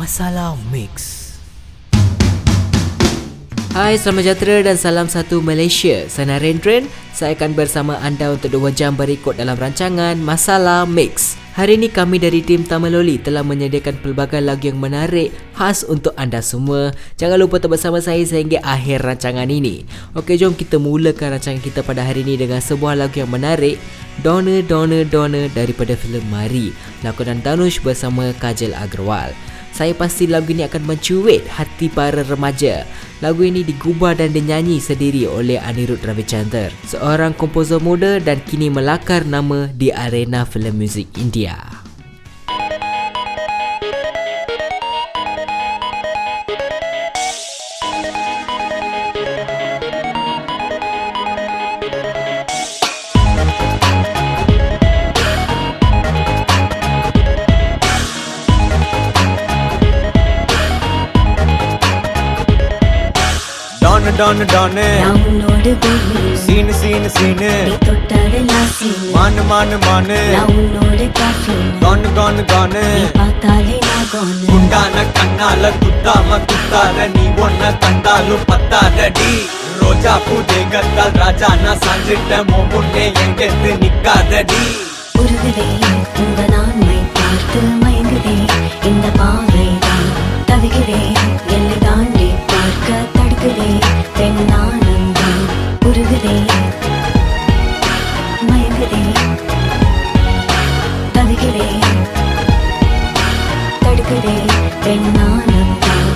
Masalah Mix. Hai, selamat sejahtera dan salam satu Malaysia. Saya Narendran. Saya akan bersama anda untuk 2 jam berikut dalam rancangan Masalah Mix. Hari ini kami dari tim Tamaloli telah menyediakan pelbagai lagu yang menarik khas untuk anda semua. Jangan lupa tetap bersama saya sehingga akhir rancangan ini. Okey, jom kita mulakan rancangan kita pada hari ini dengan sebuah lagu yang menarik, Donna Donna Donna daripada filem Mari, lakonan Danush bersama Kajal Agrawal. Saya pasti lagu ini akan mencuit hati para remaja. Lagu ini digubah dan dinyanyi sendiri oleh Anirudh Ravichandran, seorang komposer muda dan kini melakar nama di arena filem muzik India. Donna Donna உன்னோடு பூமி சீனு சீனு சீனு நீ தொட்டதெல்லாம் சீனு மானு மானு மானு நான் உன்னோடு caffeine கானு கானு கானு நீ பார்த்தாலே நான் கோனு குண்டான கண்ணால குத்தாம குத்தாத நீ ஒன்ன கண்டாலும் பத்தாதடி ரோஜா பூ தேகத்தால் ராஜா நான் சாஞ்சிட்ட முன்னே எங்கெத்து நிக்காதடி உருகுதே உங்க நான்மை பார்த்து மயங்குதே இந்த பாவைதான் தவிக்கிறே என்னை தாண்டி பார்க்க தடுக்குதே பெண்ணானந்தான் உருகுதே மயங்குதே தவிக்கிறே தடுக்குதே பெண்ணானந்தான்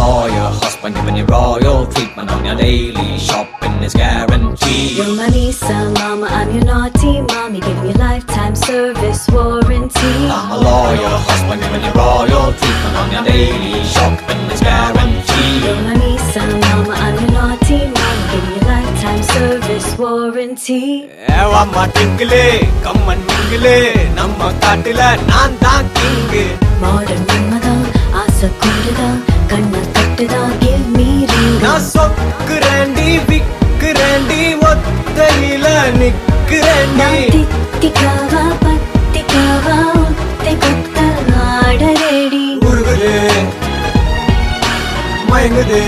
lawyer, husband giving you royal treatment on your daily shopping is guaranteed. You're my Lisa, mama, I'm your naughty mommy, giving you lifetime service warranty. I'm a lawyer, husband giving you royal treatment on your daily shopping is guaranteed. You're my Lisa, mama, I'm your naughty mommy, giving you lifetime service warranty. ஏவாம்மா டிங்கிளே கம்மன் மிங்கிளே நம்ம காட்டுல நான் தான் king Modern மன்மதா, ஆசை கூடுதா, கண்ணை தட்டுதா, give me ring. நான் சொக்குறேண்டி விக்குறேண்டி ஒத்தையில நிக்குறேண்டி நான் தித்திக்காவா, பத்திக்காவா, ஒத்தை கொத்த ஆட ready. உருகுது மயங்குது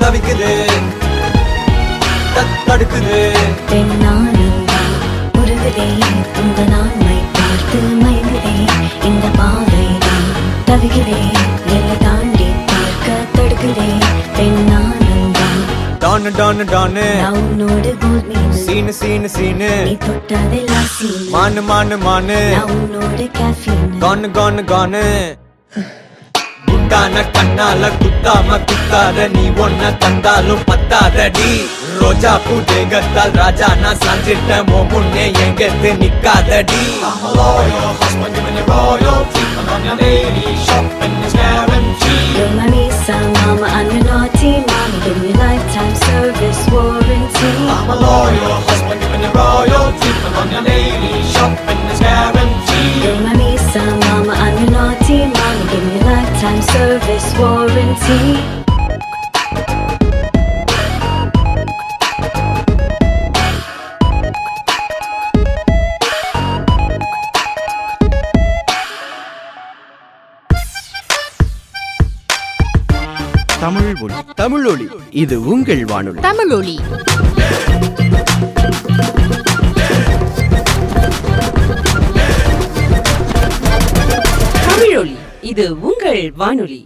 தவிக்குது தடுக்குது பெண்ணானந்தா உருகுதே உங்க நான்மை பார்த்து மயங்குதே இந்த பாவைதான் தவிக்கிறே என்னை தாண்டி பார்க்க தடுக்குதே பெண்ணானந்தா டானு டானு டானு நான் உன்னோடு கோல் மீன் சீனு சீனு சீனு நீ தொட்டதெல்லாம் சீனு மானு மானு மானு நான் உன்னோடு கேஃபீன் கானு கானு கானு குண்டான கண்ணால குத்தாம குத்தாத நீ ஒன்ன தந்தாலும் பத்தாதடி ரோஜா பூ தேகத்தால் ராஜா நான் சாஞ்சிட்ட முன்னே எங்கெத்து நிக்காதடி I'm a loyal husband giving you royal treatment on your daily shopping is guaranteed. You're my Lisa, mama, I'm your naughty mommy, give me lifetime service warranty. I'm a loyal husband giving you royal treatment on your daily shopping is guaranteed. You're my Lisa, mama, I'm your naughty mommy, give me lifetime service warranty. தமிழொலி இது உங்கள் வானொலி. தமிழொலி தமிழொலி இது உங்கள் வானொலி.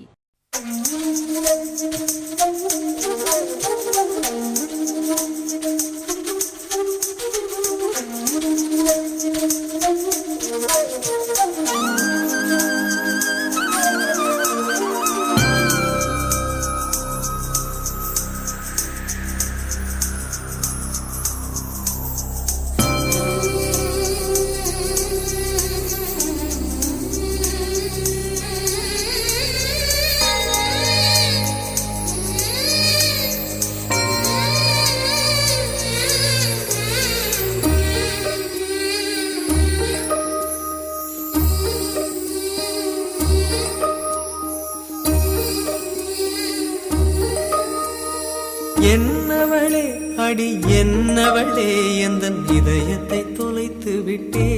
என்னவளே அடி என்னவளே எந்த இதயத்தை தொலைத்து விட்டே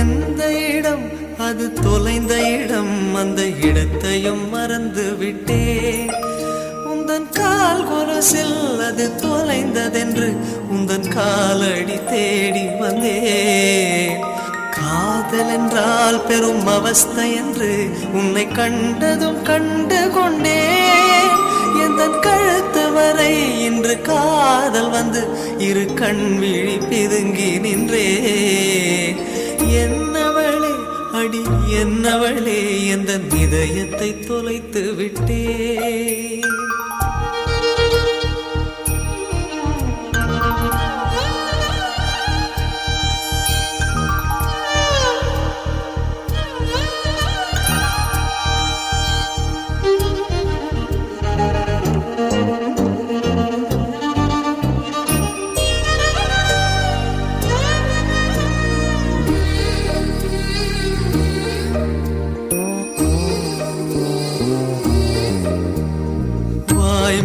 எந்த இடம் அது தொலைந்த இடம் அந்த இடத்தையும் மறந்து விட்டே உந்தன் கால் கொலுசில் அது தொலைந்ததென்று உந்தன் காலடி தேடி வந்தே காதல் என்றால் பெரும் அவஸ்தை என்று உன்னை கண்டதும் கண்டு கொண்டேன் எந்தன் கழுத்து வரை இன்று காதல் வந்து இரு கண் விழி பிதுங்கி நின்றே என்னவளே அடி என்னவளே எந்த இதயத்தை தொலைத்து விட்டே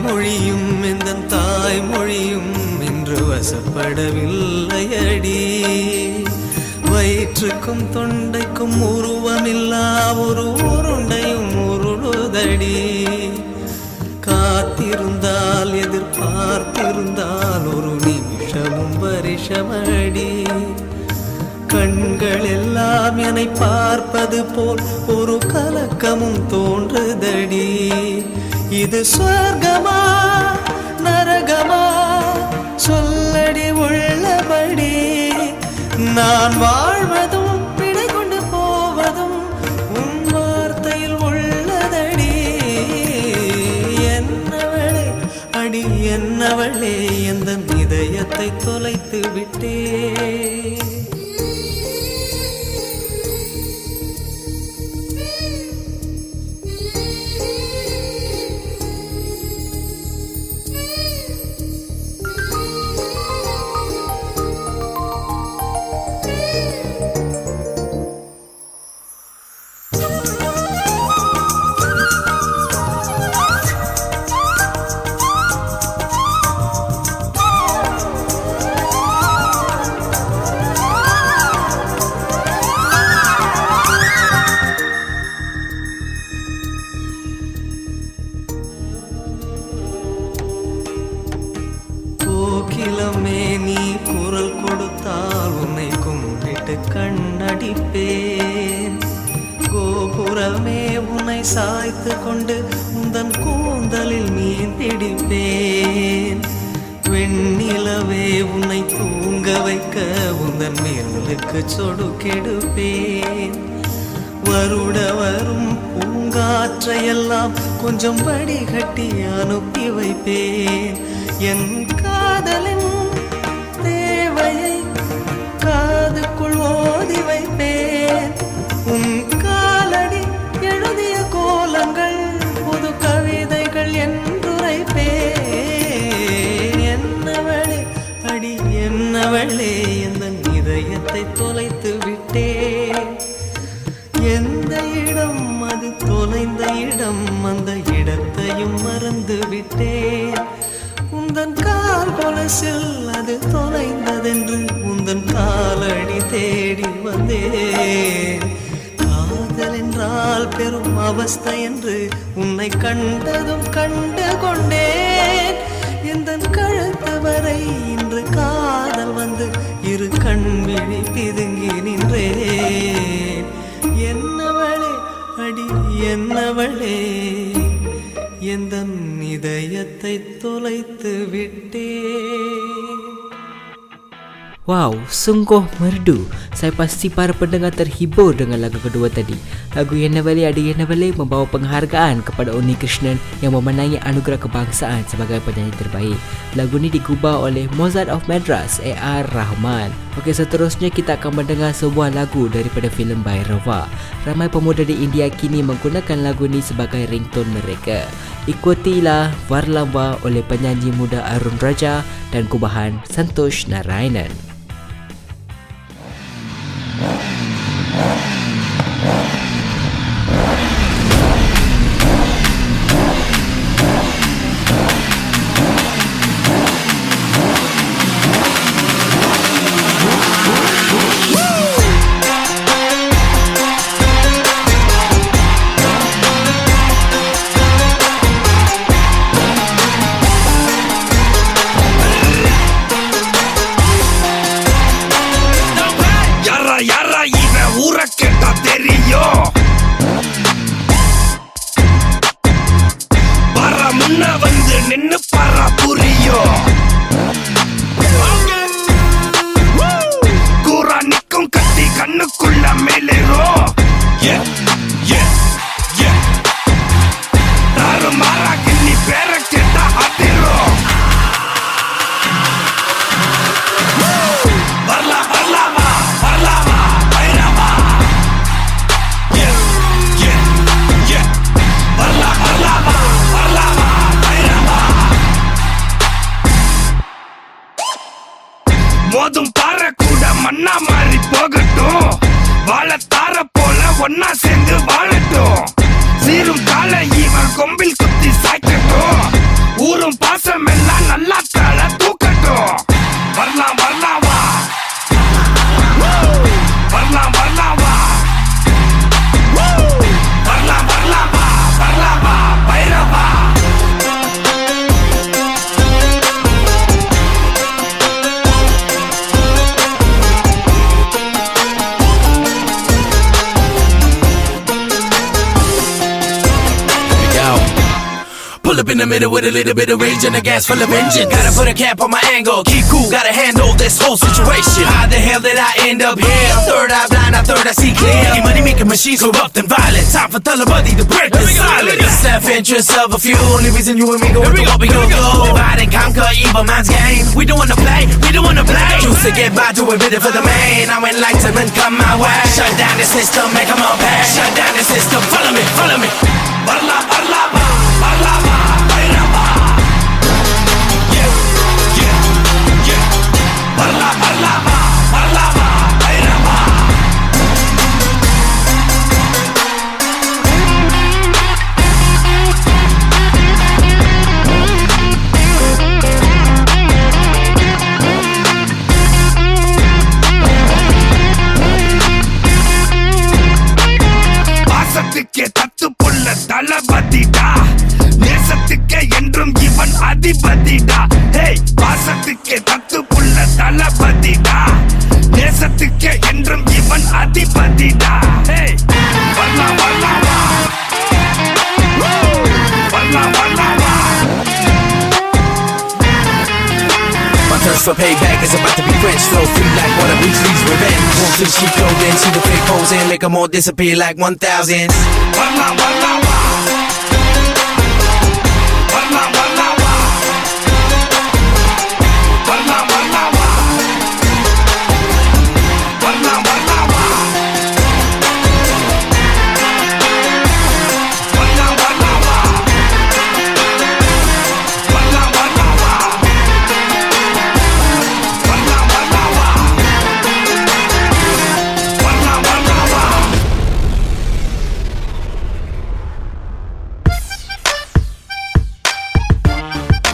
மொழியும் இந்த தாய்மொழியும் இன்று வசப்படவில்லையடி வயிற்றுக்கும் தொண்டைக்கும் உருவமில்லா ஒரு உருண்டையும் உருளுதடி காத்திருந்தால் எதிர்பார்த்திருந்தால் ஒரு நிமிஷமும் வருஷமடி கண்கள் எல்லாம் என்னை பார்ப்பது போல் ஒரு கலக்கமும் தோன்றுதடி இது சொர்க்கமா நரகமா சொல்லடி உள்ளபடி நான் வாழ்வதும் விடை கொண்டு போவதும் உன் வார்த்தையில் உள்ளதடி என்னவளே அடி என்னவளே எந்த இதயத்தை தொலைத்து விட்டே கோகிலமே நீ குரல் கொடுத்தால் உன்னை கும்பிட்டு கண்ணடிப்பேன் கோபுரமே உன்னை சாய்த்து கொண்டு உந்தன் கூந்தலில் மீன் பிடிப்பேன் வெண்ணிலவே உன்னை தூங்க வைக்க உந்தன் மேலுக்கு சொடுக்கெடுப்பேன் வருட வரும் பூங்காற்றையெல்லாம் கொஞ்சம் வடிகட்டி அனுப்பி வைப்பேன் என் காதலின் தேவையை காதுக்குள் ஓதி வைப்பேன் உன் காலடி எழுதிய கோலங்கள் புது கவிதைகள் என்றுரைப்பேன் என்னவளே அடி என்னவளே எந்த இதயத்தை தொலைத்து விட்டேன் எந்த இடம் அது தொலைந்த இடம் அந்த இடத்தையும் மறந்து விட்டேன் உந்தன் கால் கொலுசில் அது தொலைந்ததென்று உந்தன் காலடி தேடி வந்தேன் காதல் என்றால் பெரும் அவஸ்தை என்று உன்னை கண்டதும் கண்டு கொண்டேன் எந்தன் கழுத்து வரை இன்று காதல் வந்து இரு கண் விழி பிதுங்கி நின்றேன் என்னவளே அடி என்னவளே எந்தன் இதயத்தை தொலைத்து விட்டே. Wow, sungguh merdu. Saya pasti para pendengar terhibur dengan lagu kedua tadi. Lagu Yennavale Adi Yennavale membawa penghargaan kepada Uni Krishnan yang memenangi anugerah kebangsaan sebagai penyanyi terbaik. Lagu ini digubah oleh Mozart of Madras, A.R. Rahman. Okey, seterusnya kita akan mendengar sebuah lagu daripada filem Bhairava. Ramai pemuda di India kini menggunakan lagu ini sebagai ringtone mereka. Ikutilah Varlamba oleh penyanyi muda Arun Raja dan gubahan Santosh Narayanan. முன்ன வந்து நின்னு பாரா புரியும் கூரா நிக்கும் கத்தி கண்ணுக்குள்ள மேலேறோம் மாறா கிண்ணி பேர கேட்டா ஆட்டிரும் வரலாம் வரலாமா வரலாமா பைரவா வரலாம் வரலாமா வரலாமா பைரவா மோதும் பாறை கூட மண்ணா மாறி போகட்டும் வாழத்தார போல ஒன்னா சேர்ந்து வாழட்டும் சீரும் கால இவன் கொம்பில் குத்தி சாய்க்கட்டும் ஊரும் பாசம் எல்லாம் நல்லா கால தூக்கட்டும் வரலாம் வரலாமா வரலாம் வரலாமா வரலாம் வரலாமா வரலாமா Bairavaa Pull up in the middle with a little bit of rage and a gas full of engine. Gotta put a cap on my angle, keep cool, gotta handle this whole situation. How the hell did I end up here? Third eye blind, I third I see clear. Money making machines corrupt and violent. Time for Talabadi to break the silence. The self-interest of a few, only reason you and me go into what we gon' go. Divide and conquer evil man's game. We don't wanna play, we don't wanna play. Choose to get by, do a bit for the main. Now enlightenment come my way. Shut down the system, make them all pay. Shut down the system, follow me, follow me. வரலாம் வரலாமா வரலாமா பைரவா வரலாம் வரலாமா வரலாமா பைரவா பாசத்துக்கே தத்து புள்ள தளபதிடா நேசத்துக்கே என்றும் இவன் அதிபதிடா ஹேய் பாசத்துக்கே தத்து புள்ள தளபதிடா நேசத்துக்கே என்றும் இவன் அதிபதிடா ஹேய் வரலாம் வரலாமா வரலாம் வரலாமா My thirst for payback is about to be French flow free like one of Weasley's revenge. Won't feel cheap clothing, see the fake holes and make them all disappear like 1,000. வரலாம் வரலாமா வரலாம் வரலாமா வரலாம் வரலாமா வரலாம் வரலாமா வரலாம் வரலாமா வரலாம் வரலாமா வரலாம் வரலாமா வரலாம் வரலாமா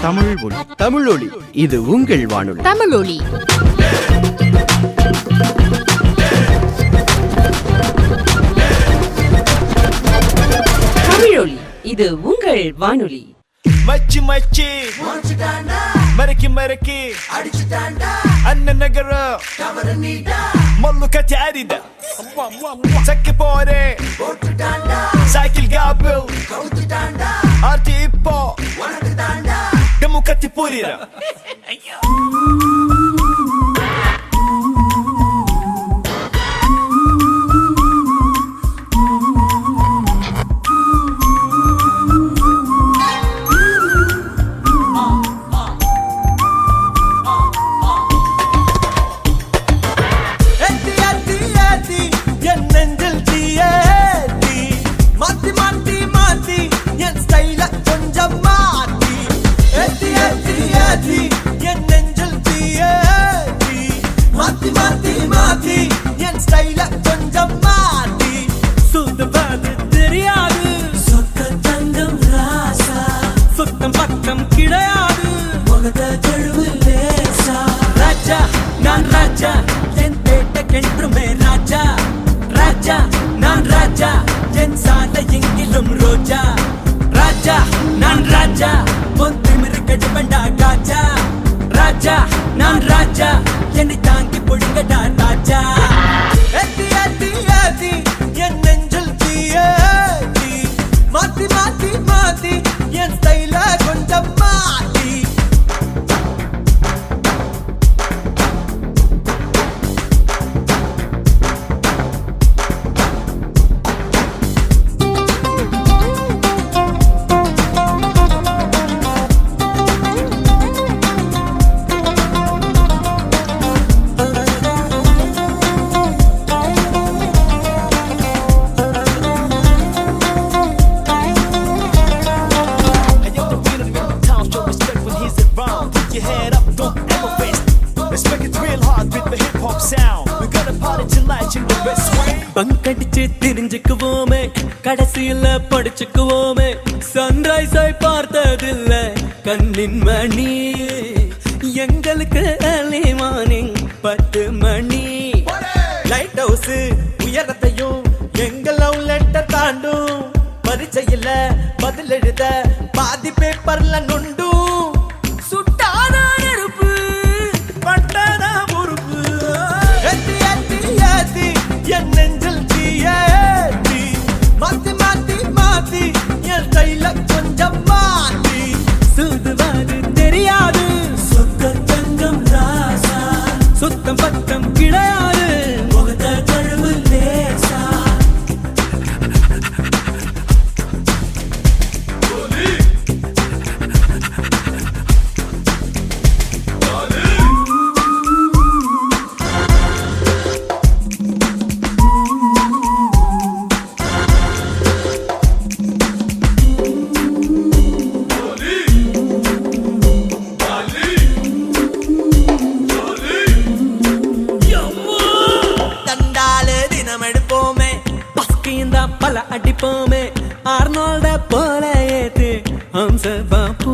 தமிழ் ஒளி தமிழொலி இது உங்கள் வானொலி தமிழொலி தமிழொலி இது உங்கள் வானொலி மச்சி மச்சி மறக்கி மறக்கி அண்ணன் நகர மல்லு கட்டி அரித சக்கி போரே சைக்கிள் காபில் ஆர்த்தி இப்போ டெமு கத்தி புரிர மாத்தி மாத்தி மாத்தி என் ஸ்டைல பங்கடிச்சு தெரிஞ்சுக்குவோமே, கடைசியில படிச்சுக்குவோமே. சன்ரைஸை பார்த்ததில்ல கண்ணின் மணி, எங்களுக்கு early morning 10 மணி. லைட் ஹவுஸ் உயரத்தையும் எங்க லவ் லெட்டர் தாண்டும், பரீட்சையில பதில் எழுத பாதி பேப்பர்ல நொண்டும். சுட்டான நெருப்பு பட்டான பொறுப்பு, ஏத்தி ஏத்தி ஏத்தி என் நெஞ்சில் தீயேத்தி, மாத்தி மாத்தி மாத்தி என் கையில கொஞ்சம் மாத்தி. சுதுவாது தெரியாது சொக்க தங்கம் ராசா, சுத்தம் பத்தம் கிடையாது முகத்த கழுவு லேசா. தண்டாலே தினம் எடுப்போமே, பஸ்கியும் தான் பல அடிப்போமே. ஆர்னால்ட போல ஏத்து ஹம்ச பாப்போ,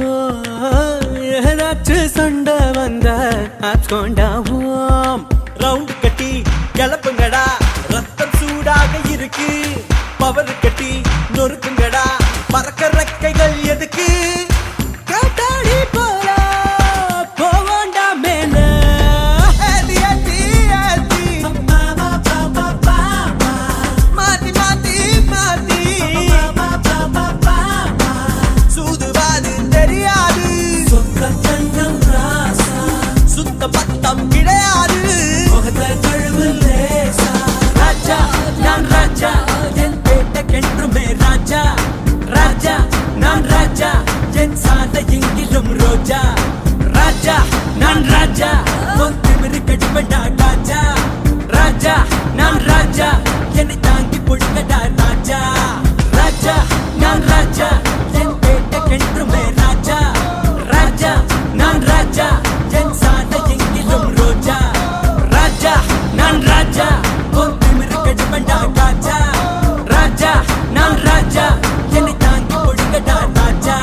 ஏதாச்சும் சண்டை வந்த ஆட்கொண்டாவோம். ரவுண்ட் கட்டி கிளப்புங்கடா, ரத்தம் சூடாக இருக்கு. பவர் கட்டி நொறுக்குங்கடா, பறக்க ரெக்கைகள் எதுக்கு? காட்டாடி போல போவோண்டா மேல, ஏத்தி ஏத்தி ஏத்தி மாத்தி மாத்தி மாத்தி. சூதுவாது தெரியாது சொக்க தங்கம் ராசா, சுத்த பத்தம் கிடையாது முகத்த கழுவு லேசா. ராஜா நான் ராஜா, என் பேட்டக்கென்றுமே ராஜா. ராஜா நான் ராஜா, என் சாத எங்கிலும் ரோஜா. ராஜா நான் ராஜா, உன் திமிரு கடுப்படா ராஜா. ராஜா நான் ராஜா, என்னை தாங்கி பொழுங்கடா ராஜா. ராஜா நான் ராஜா, என் பேட்டக்கென்றுமே ராஜா. ராஜா நான் ராஜா, என் சாத எங்கிலும் ரோஜா. ராஜா நான் ராஜா, உன் திமிரு கடுப்படா ராஜா. ராஜா நான் ராஜா, என்னை தாங்கி பொழுங்கடா ராஜா.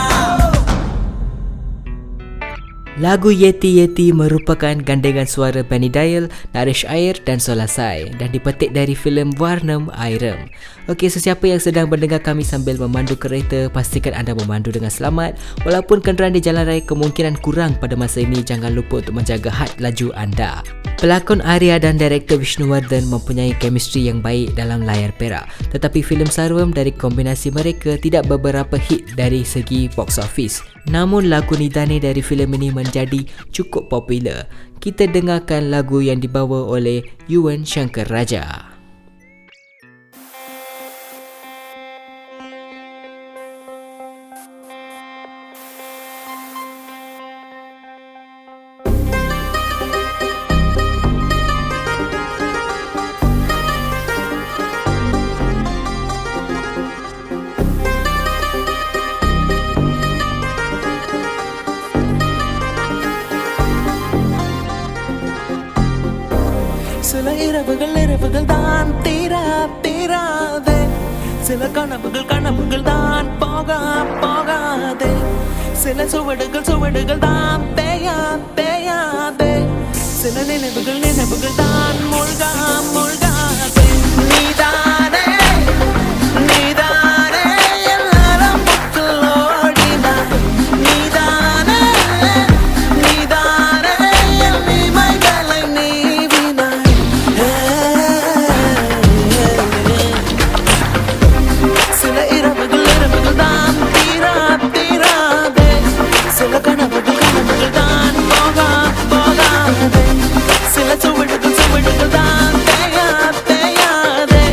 Lagu Yeti Yeti merupakan gandengan suara Benny Dial, Naresh Ayer dan Solasai dan dipetik dari filem Warnem Airem. Okey, sesiapa yang sedang mendengar kami sambil memandu kereta, pastikan anda memandu dengan selamat. Walaupun kenderaan di jalan raya kemungkinan kurang pada masa ini, jangan lupa untuk menjaga had laju anda. Pelakon Arya dan director Vishnuwardhan mempunyai chemistry yang baik dalam layar perak. Tetapi filem Sarvam dari kombinasi mereka tidak beberapa hit dari segi box office. Namun lagu Nidane dari filem ini menjadi cukup popular. Kita dengarkan lagu yang dibawa oleh Yuan Shankar Raja. சில இரவுகள் தான் தீராதே, சில கனவுகள் தான் போகாதே, சில சுவடுகள் தான் பேயாதே, சில நினைவுகள் தான் மூழ்காதே. நீதானே எல்லாரும் புத்தலோடினாய். நீதானே என் இமைகளை நீவினாய். சில இரவுகள் தான் தீராதே, சில கனவுகள் தான் போகாதே, சில சுவடுகள் தான் பேயாதே,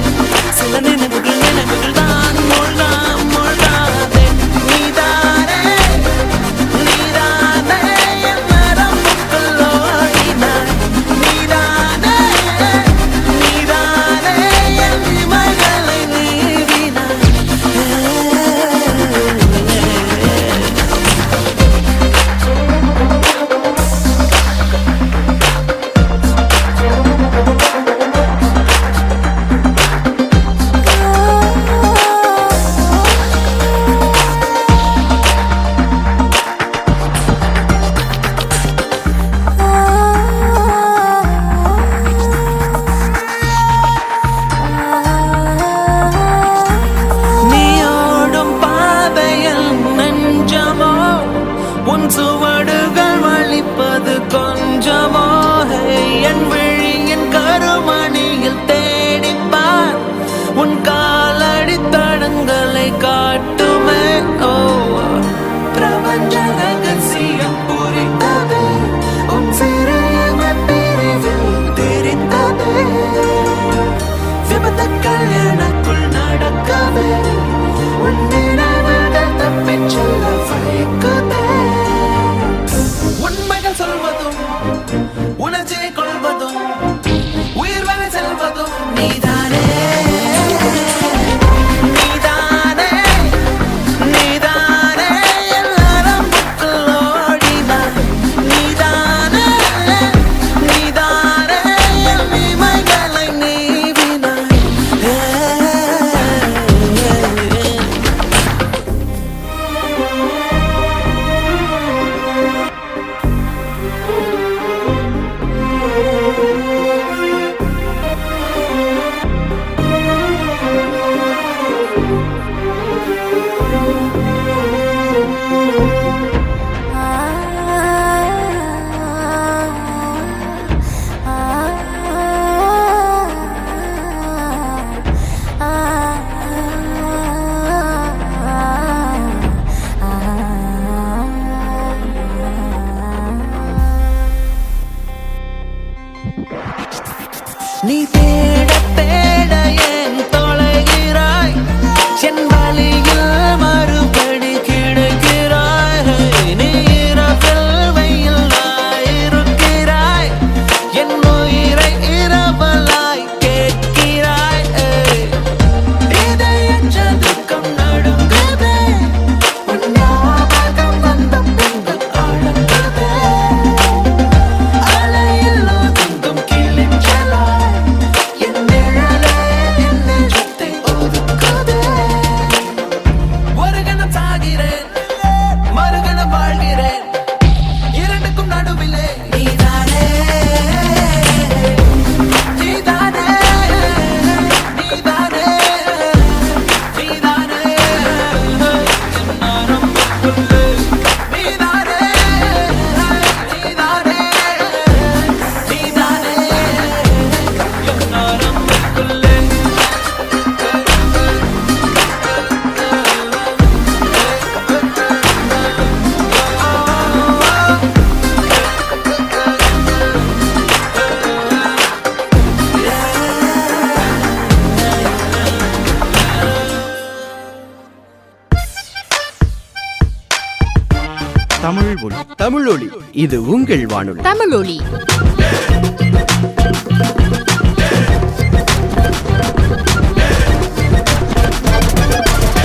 தமிழ் ஒலி இது உங்கள் வானொலி தமிழொலி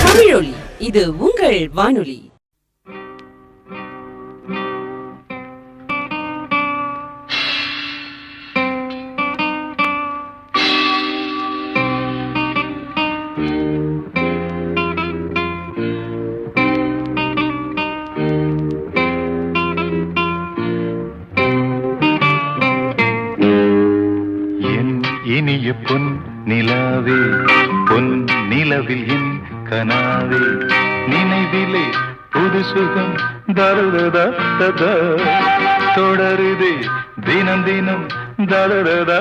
தமிழொலி இது உங்கள் வானொலி. இனிய பொன் நிலாவே பொன் நிலவில் என் கனாவே நினைவிலே புது சுகம் தருதா தொடருதே தினம் தினம் தருதா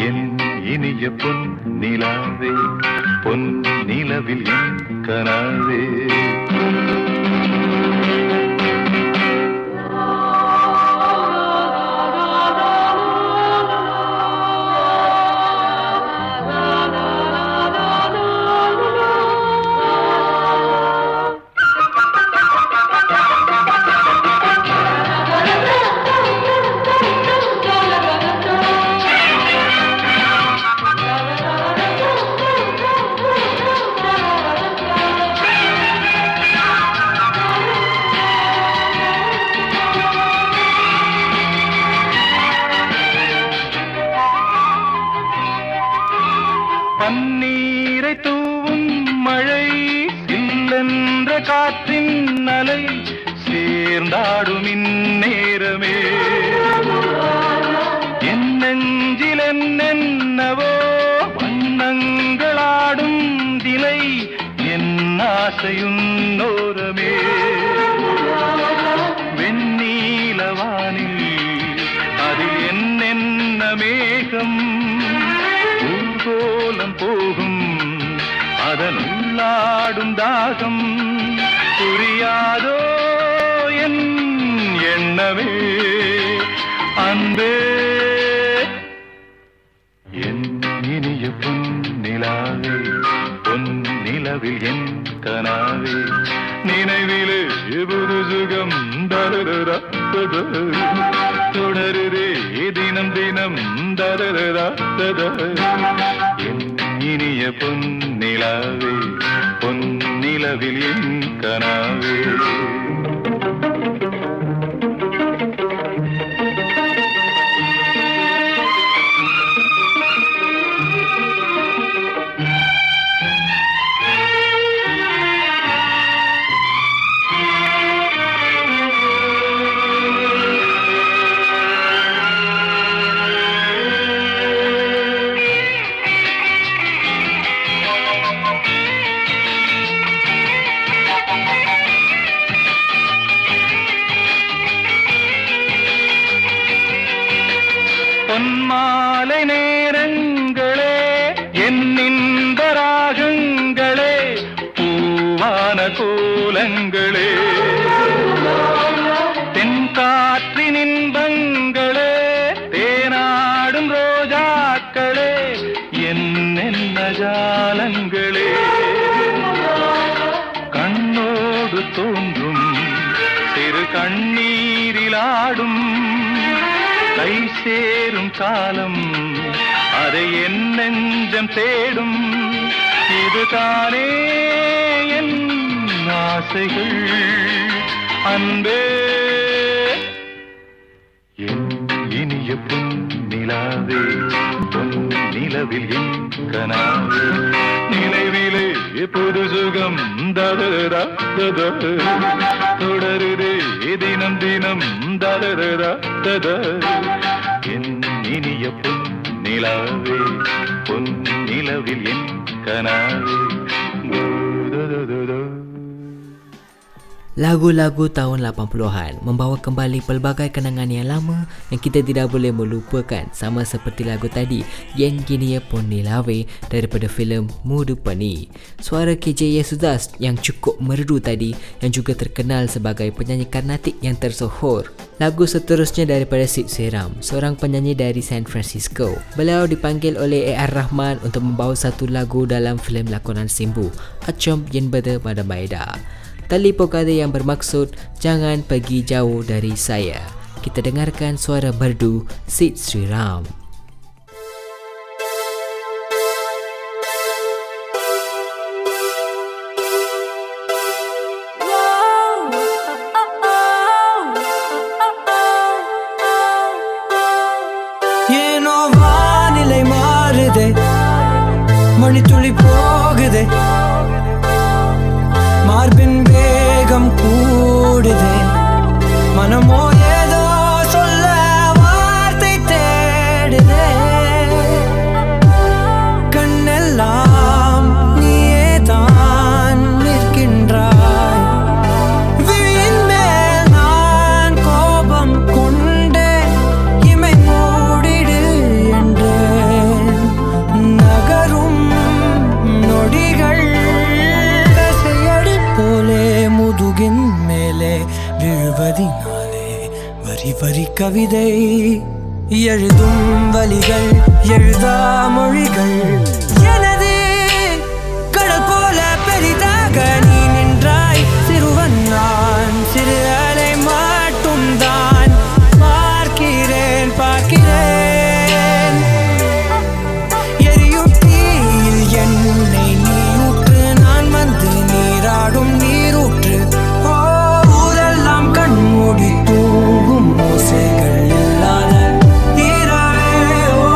என் இனிய பொன் நிலாவே பொன் நிலவில் என் கனாவே பன்னீரை தூவும் மழை சில்லென்ற காற்றின் அலை சேர்ந்தாடும் இந்நேரமே என் நெஞ்சில் என்னென்னவோ வண்ணங்களாடும் திலை என் ஆசையுன்னோரமே வெண்ணீலவானில் அதில் என்னென்ன மேகம் கோலம் போகும் அதனுள்ளாடும் தாகம் புரியாதோ என் எண்ணமே அன்பே என் இனிய பொன் நிலாவே பொன் நிலவில் என் கனாவே நினைவிலே புது சுகம் தருதா தொடருதே தினம் தினம் தருதா என் இனிய பொன் நிலாவே பொன் நிலவில் என் கனாவே பொன்மாலை நேரங்களே என்னின்ப ராகங்களே பூவான கோலங்களே தென்காற்றின் இன்பங்களே தேனாடும் ரோஜாக்களே என்னென்ன ஜாலங்களே கண்ணோடு தோன்றும் சிறு கண்ணீரிலாடும் கை சேரும் காலம் அதை என் நெஞ்சம் தேடும் இதுதானே என் ஆசைகள் அன்பே என் இனிய பொன் நிலாவே பொன் நிலவில் என் கனாவே நினைவிலே புது சுகம் தருதா தொடருதே தினம் தினம் தருதா என் இனிய பொன் நிலாவே பொன் நிலவில் என் கனாவே Lagu-lagu tahun 80-an membawa kembali pelbagai kenangan yang lama yang kita tidak boleh melupakan, sama seperti lagu tadi Yen Gini Pon Nilawe daripada filem Mudu Pani. Suara KJ Yesudas yang cukup merdu tadi yang juga terkenal sebagai penyanyi Karnatik yang tersohor. Lagu seterusnya daripada Sid Sriram, seorang penyanyi dari San Francisco. Beliau dipanggil oleh A.R. Rahman untuk membawa satu lagu dalam filem lakonan Simbu, Acom Yen Beda Pada Baida. Tali Pokada yang bermaksud jangan pergi jauh dari saya. Kita dengarkan suara merdu Sid Sri Ram. ஏனோ வானிலை மாறுதே, மணித்துளி போகுதே, மார்பின் வேகம் கூடுதே, மனமோ ஏதோ சொல்ல வார்த்தை தேடுதே, கண்ணெல்லாம் நீயே தான் நிற்கின்றாய், விழியின் மேல் நான் கோபம் கொண்டே இமை மூடிடு என்றேன், நகரும் நொடிகள் தசையடி போலே முதுகின் மேலே விழுவதினாலே வரி வரி கவிதை எழுதும் வலிகள் எழுதா மொழிகள் எனது கடல் போல பெரிதாக நீ நின்றாய், சிறுவன் நான் சிறு அலை மட்டும் தான் பார்க்கிறேன் பார்க்கிறேன், எரியும் தீயில் என்னை நீ ஊற்று, நான் வந்து நீராடும் நீரூற்று, ஓ ஊரெல்லாம் கண்மூடி தூங்கும் ஓசைகள் இல்லாத இரவே, ஓ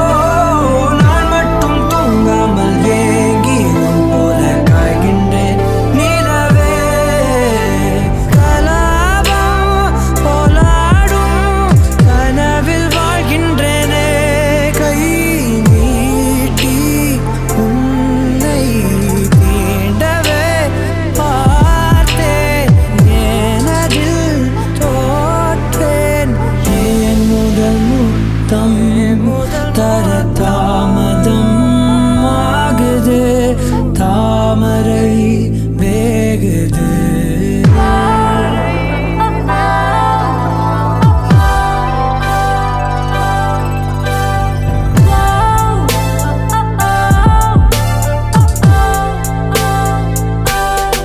நான் மட்டும் தூங்காமல் ஏங்கி உன் போல காய்கின்றேன் நிலவே, கலாபம் போலாடும் கனவில் வாழ்கின்றேனே, கை நீட்டி உன்னை தீண்டவே பார்த்தேன், எனதில் தோற்றேன், ஏன் முதல் முத்தம் தர தாமதம் ஆகுது, தாமரை வேகுது.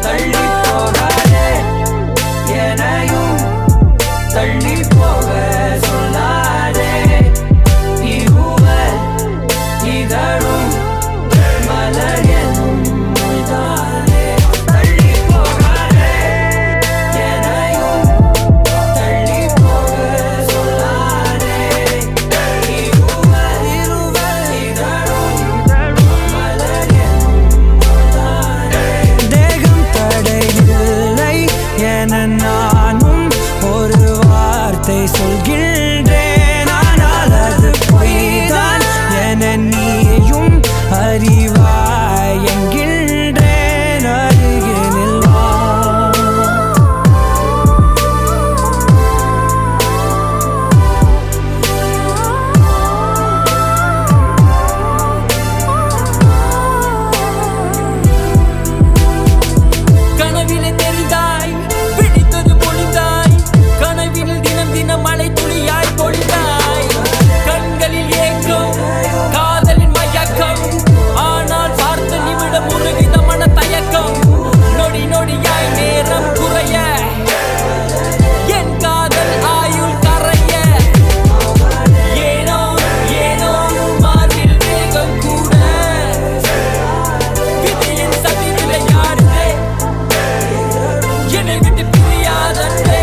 தள்ளி போகாதே எனையும் தள்ளி போக சொல்லாதே, இருவர் இதழும் மலர் எனும் மொய்தானே, தள்ளி போகாதே எனையும் தள்ளி போக சொல்லாதே, இருவர் இதழும் மலர் எனும் மொய்தானே, தேகம் தடையில்லை என நானும் ஒரு வார்த்தை சொல்கின்றேன், ஆனால் அது பொய்தான் என நீயும் அறிவாய் என்கின்றேன், அருகினில் வா. கனவிலே தெரிந்தாய், பிடித்தது பொழிந்தாய், கனவில் தினம் தினம் மழை துளியாய் பொழிந்தாய், கண்களில் ஏக்கம் காதலின் மயக்கம், ஆனால் பார்த்த நிமிடம் உருகித மன தயக்கம், நொடி நொடியாய் நேரம் குறைய என் காதல் ஆயுள் கரைய, ஏனோ ஏனோ மார்பில் வேகம் கூட விதியின் சதி விளையாடுதே, என்னை விட்டு பிரியாதே,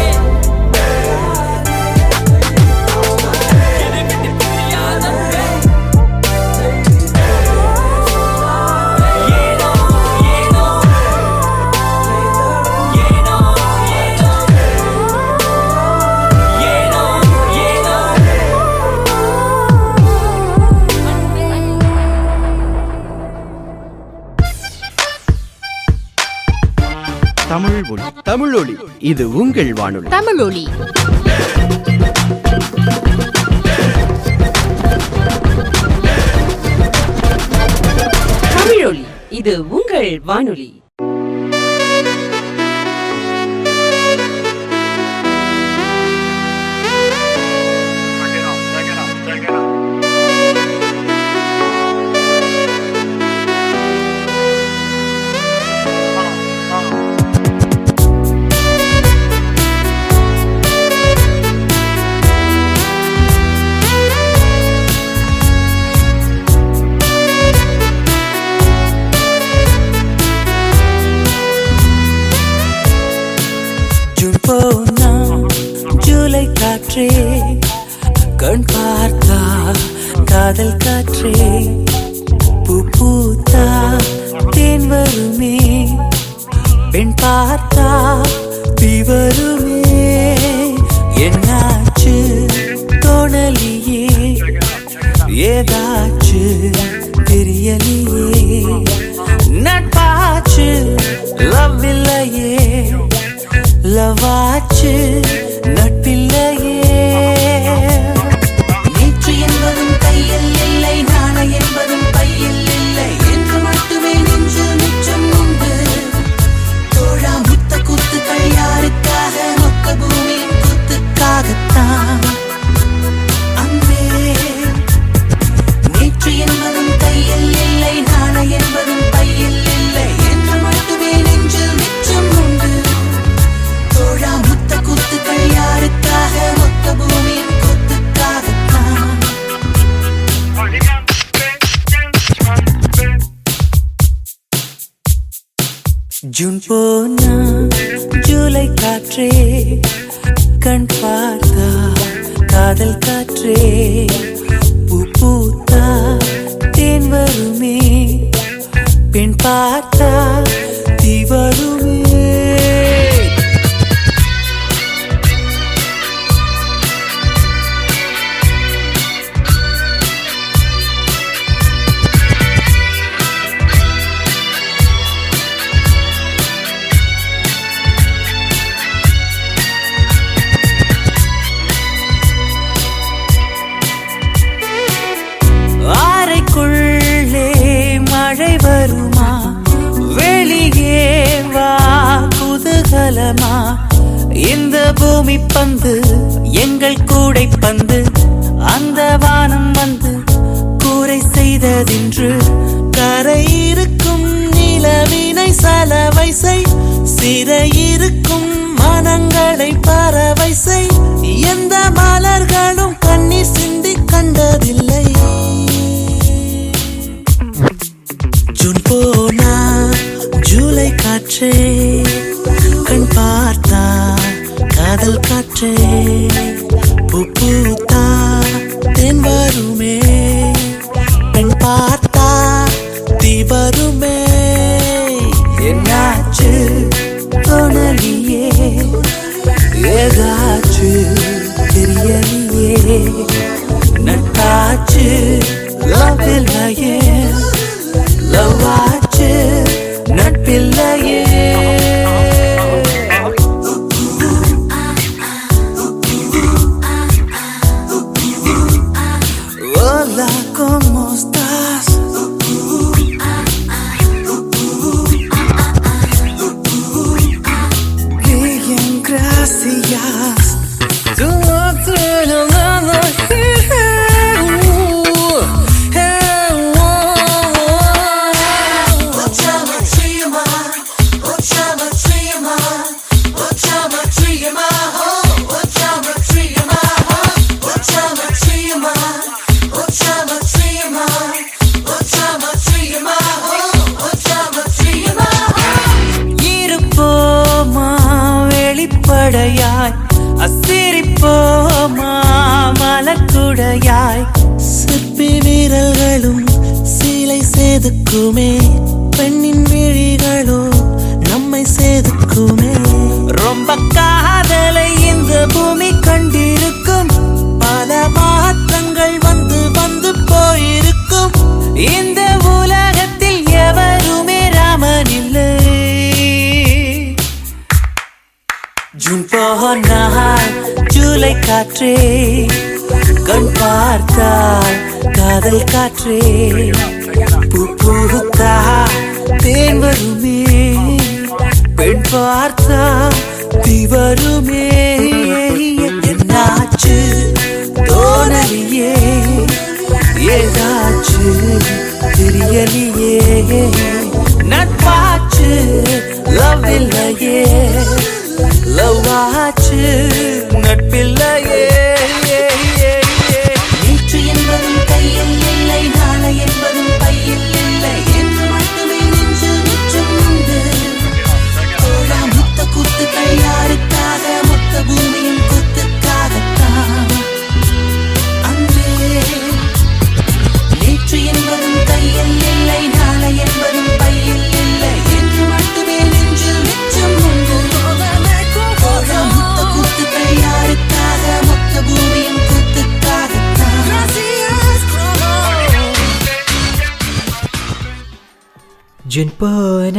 என்னை விட்டு பிரியாதே, ஏனோ ஏனோ ஏனோ ஏனோ ஏனோ தமிழ் ஒளி தமிழொலி இது உங்கள் வானொலி. தமிழொலி தமிழொலி இது உங்கள் வானொலி. போனா ஜூலை காற்றே கண் பார்த்தா காதல் காற்றே பூ பூத்தா தேன் வருமே பெண் பார்த்தா தீ வருமே என்னாச்சு தோணலியே ஏதாச்சு தெரியலையே நட்பாச்சு லவ் இல்லையே லவாச்சு நட்பில்லையே நேற்று என்பதும் கையில் இல்லை நாளை என்பதும் பையில் இல்லை என்று மட்டுமே நெஞ்சு மிச்சம் உண்டு தோழா முத்த குத்துக்கள் யாருக்காக மொத்த பூமியின் குத்துக்காகத்தான் அன்பே நேற்று என்பதும் கையில் இல்லை நாளை என்பதும் பையில் இல்லை என்று மட்டுமே நெஞ்சு மிச்சம் உண்டு தோழா முத்த குத்துக்கள் யாருக்காக மொத்த பூமியின் குத்துக்காகத்தான் ஜூன் போனா ஜூலை காற்றே கண் பார்த்தா காதல் காற்றே பூ பூத்தா தேன் வருமே பெண் பார்த்தா தீ வருமே அறைக்குள்ளே மழை வருமா வெளியே வா குதூகலமா இந்த பூமி பந்து எங்கள் கூடை பந்து அந்த வானம் வந்து கூரை செய்ததென்று கரை இருக்கும் நிலவினை சலவை செய் சிறையிருக்கும் மனங்களை பறவை செய் எந்த மலர்களும் கண்ணீர் சிந்தி கண்டதில்லை ஜூன் போனா ஜூலை காற்றே கண் பார்த்தா காதல் காற்றே பூ பூத்தா தேன் வருமே பெண் பார்த்தா தீ வருமே என்னாச்சு தோணலியே ஏதாச்சு தெரியலையே நட்டாச்சு லவ் இல்லையே லவாச்சு நட்பில்லையே Hola, ¿cómo estás? Bien, gracias. Tú no tienes nada இருப்போமா வெளிப்படையாய் அசிரிப்போமா மலக்குடையாய் சிற்பி வீரர்களும் சீலை செதுக்குமே பெண்ணின் விழிகளோ நம்மை செதுக்குமே ரொம்ப காதலை இந்த பூமி கண்டிருக்கும் பல மாற்றங்கள் வந்து வந்து போயிருக்கும் இந்த உலகத்தில் எவருமே ராமன் இல்லை ஜூன் போனால் ஜூலை காற்றே கண் பார்த்தால் காதல் காற்றே பூ பூத்தா தேன் வருமே பெண் பார்த்தா தீ வருமே என்னாச்சு தோணலியே ஏதாச்சு தெரியலையே நட்பாச்சு லவ் இல்லையே லவாச்சு நட்பில்லையே நேற்று என்பதும் கையில் இல்லை நாளை என்பதும் பையில் இல்லை என்று மட்டுமே நெஞ்சு மிச்சம் உண்டு தோழா முத்த குத்துக்கள் யாருக்காக Jumpa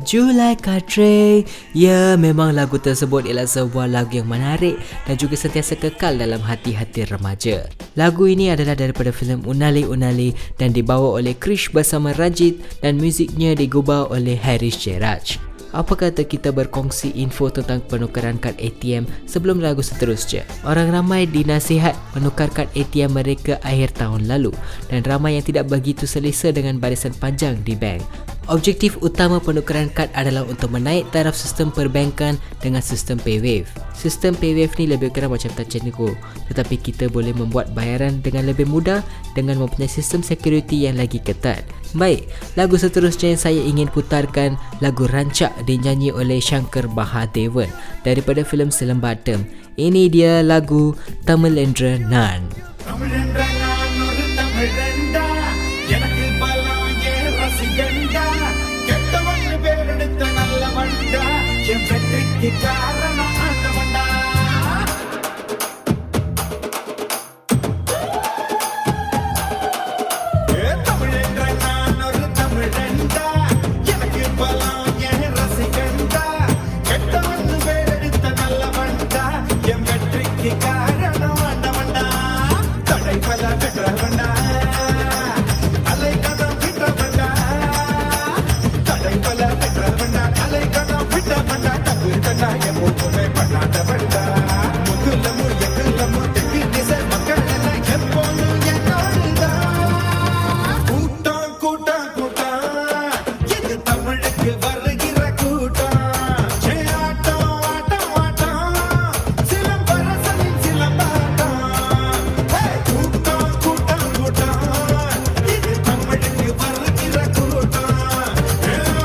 Julai Katre. Ya, memang lagu tersebut ialah sebuah lagu yang menarik dan juga sentiasa kekal dalam hati-hati remaja. Lagu ini adalah daripada filem Unali Unali dan dibawa oleh Krish bersama Ranjit dan muziknya digubah oleh Haris Jeraj. Apa kata kita berkongsi info tentang penukaran kad ATM sebelum lagu seterusnya? Orang ramai dinasihat menukar kad ATM mereka akhir tahun lalu dan ramai yang tidak begitu selesa dengan barisan panjang di bank. Objektif utama penukaran kad adalah untuk menaik taraf sistem perbankan dengan sistem PayWave. Sistem PayWave ni lebih kurang macam Touch 'n Go, tetapi kita boleh membuat bayaran dengan lebih mudah dengan mempunyai sistem security yang lagi ketat. Baik, lagu seterusnya yang saya ingin putarkan lagu Rancak dinyanyi oleh Shankar Mahadevan daripada filem Selembar Tem. Ini dia lagu Tamilendra Nan. தமிழென்ற நான் ஒரு தமிழண்டா, எனக்கு பலம் ஏன் ரசிகண்டா, கெட்டவன் பேரெடுத்த நல்லவண்டா, என் வெற்றிக்கு காரணம் ஆண்டவண்டா. தமிழென்ற நான் ஒரு தமிழண்டா, எனக்கு பலம் ஏன் ரசிகண்டா, கெட்டவன் பேரெடுத்த நல்லவண்டா, என் வெற்றிக்கு காரணம் ஆண்டவண்டா. பல பெற்றவண்டா, அலை கதம் விட்டவண்டா, தடை பல பெற்றவண்டா, அலை கதம் விட்டவண்டா, தப்பு தண்டா எப்போதுமே பண்ணாதவண்டா. முகுலமு எகுலமு தெற்கு திசை மக்கள் எல்லாம் எப்போதும் என்னோடுதான். கூட்டம் கூட்டம் கூட்டம் இது தமிழுக்கு வருகிற கூட்டம். ஆட்டம் ஆட்டம் ஆட்டம் சிலம்பரசனின் சிலம்பாட்டம். கூட்டம் கூட்டம் கூட்டம் இது தமிழுக்கு வருகிற கூட்டம்.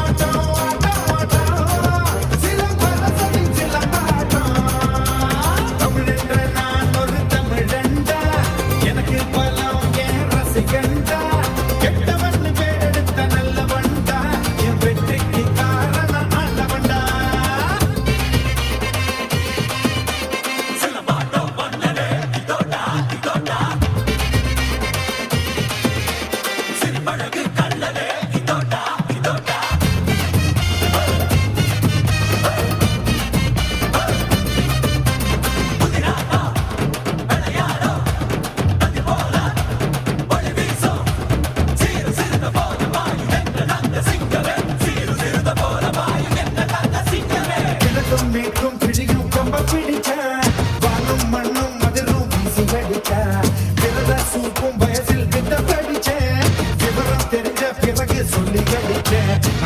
ஆட்டம் ஆட்டம் ஆட்டம் சிலம்பரசனின் சிலம்பாட்டம். தமிழென்ற நான் ஒரு தமிழண்டா, எனக்கு பலம் ஏன் ரசிகண்டா, கெட்டவன் பேரெடுத்த நல்லவண்டா, என் வெற்றிக்கு காரணம் ஆண்டவண்டா. கிழக்கும் மேற்கும் பிடியும் கொம்ப பிடிச்ச, வானும் மண்ணும் மதிலும் வீசி அடிச்ச, பிறத சூப்பும் வயசில் கிட்ட படிச்ச, விவரம் தெரிஞ்ச பிறகு சொல்லி அடிச்ச.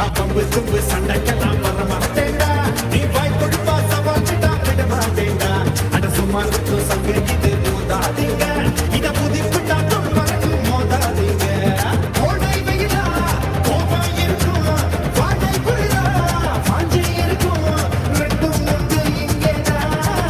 அப்பம்பு தும்பு சண்டைக்கெல்லாம் வர மாட்டேண்டா, நீ வாய் கொடுப்பா சவாச்சிட்டா விட மாட்டேண்டா. அட சும்மா இருக்கும் சங்க இது மோதாதீங்க, இத புதிப்பிட்டா தொம்பரக்கு மோதாதீங்க. கோடை வெயிலா கோபம் இருக்கும், வாடை குளிரா வாஞ்சி இருக்கும், ரெண்டும் ஒன்று இங்கேதான்.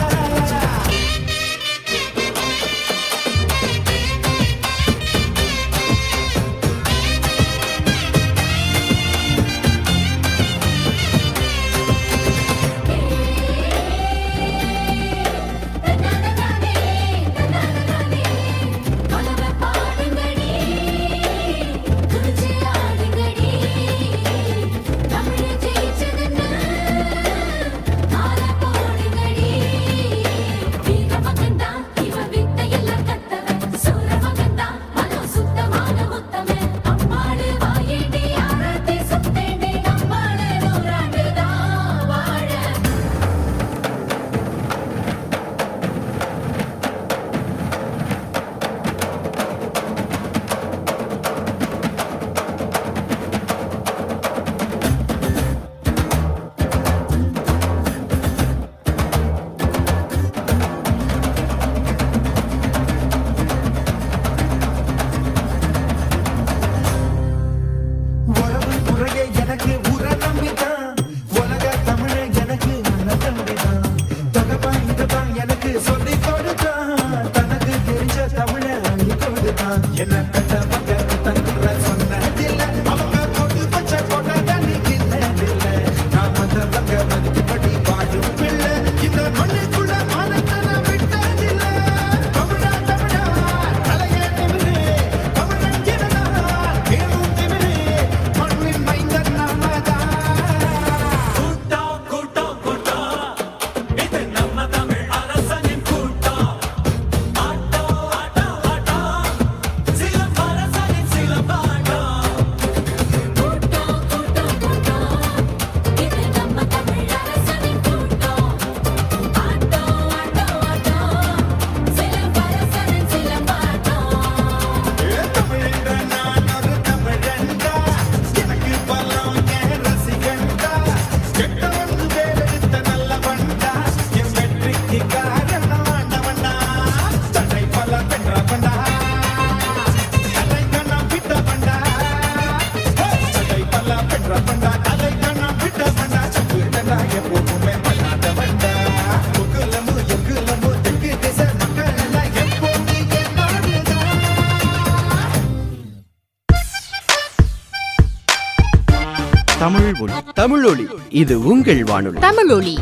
தமிழொலி இது உங்கள் வானொலி. தமிழொலி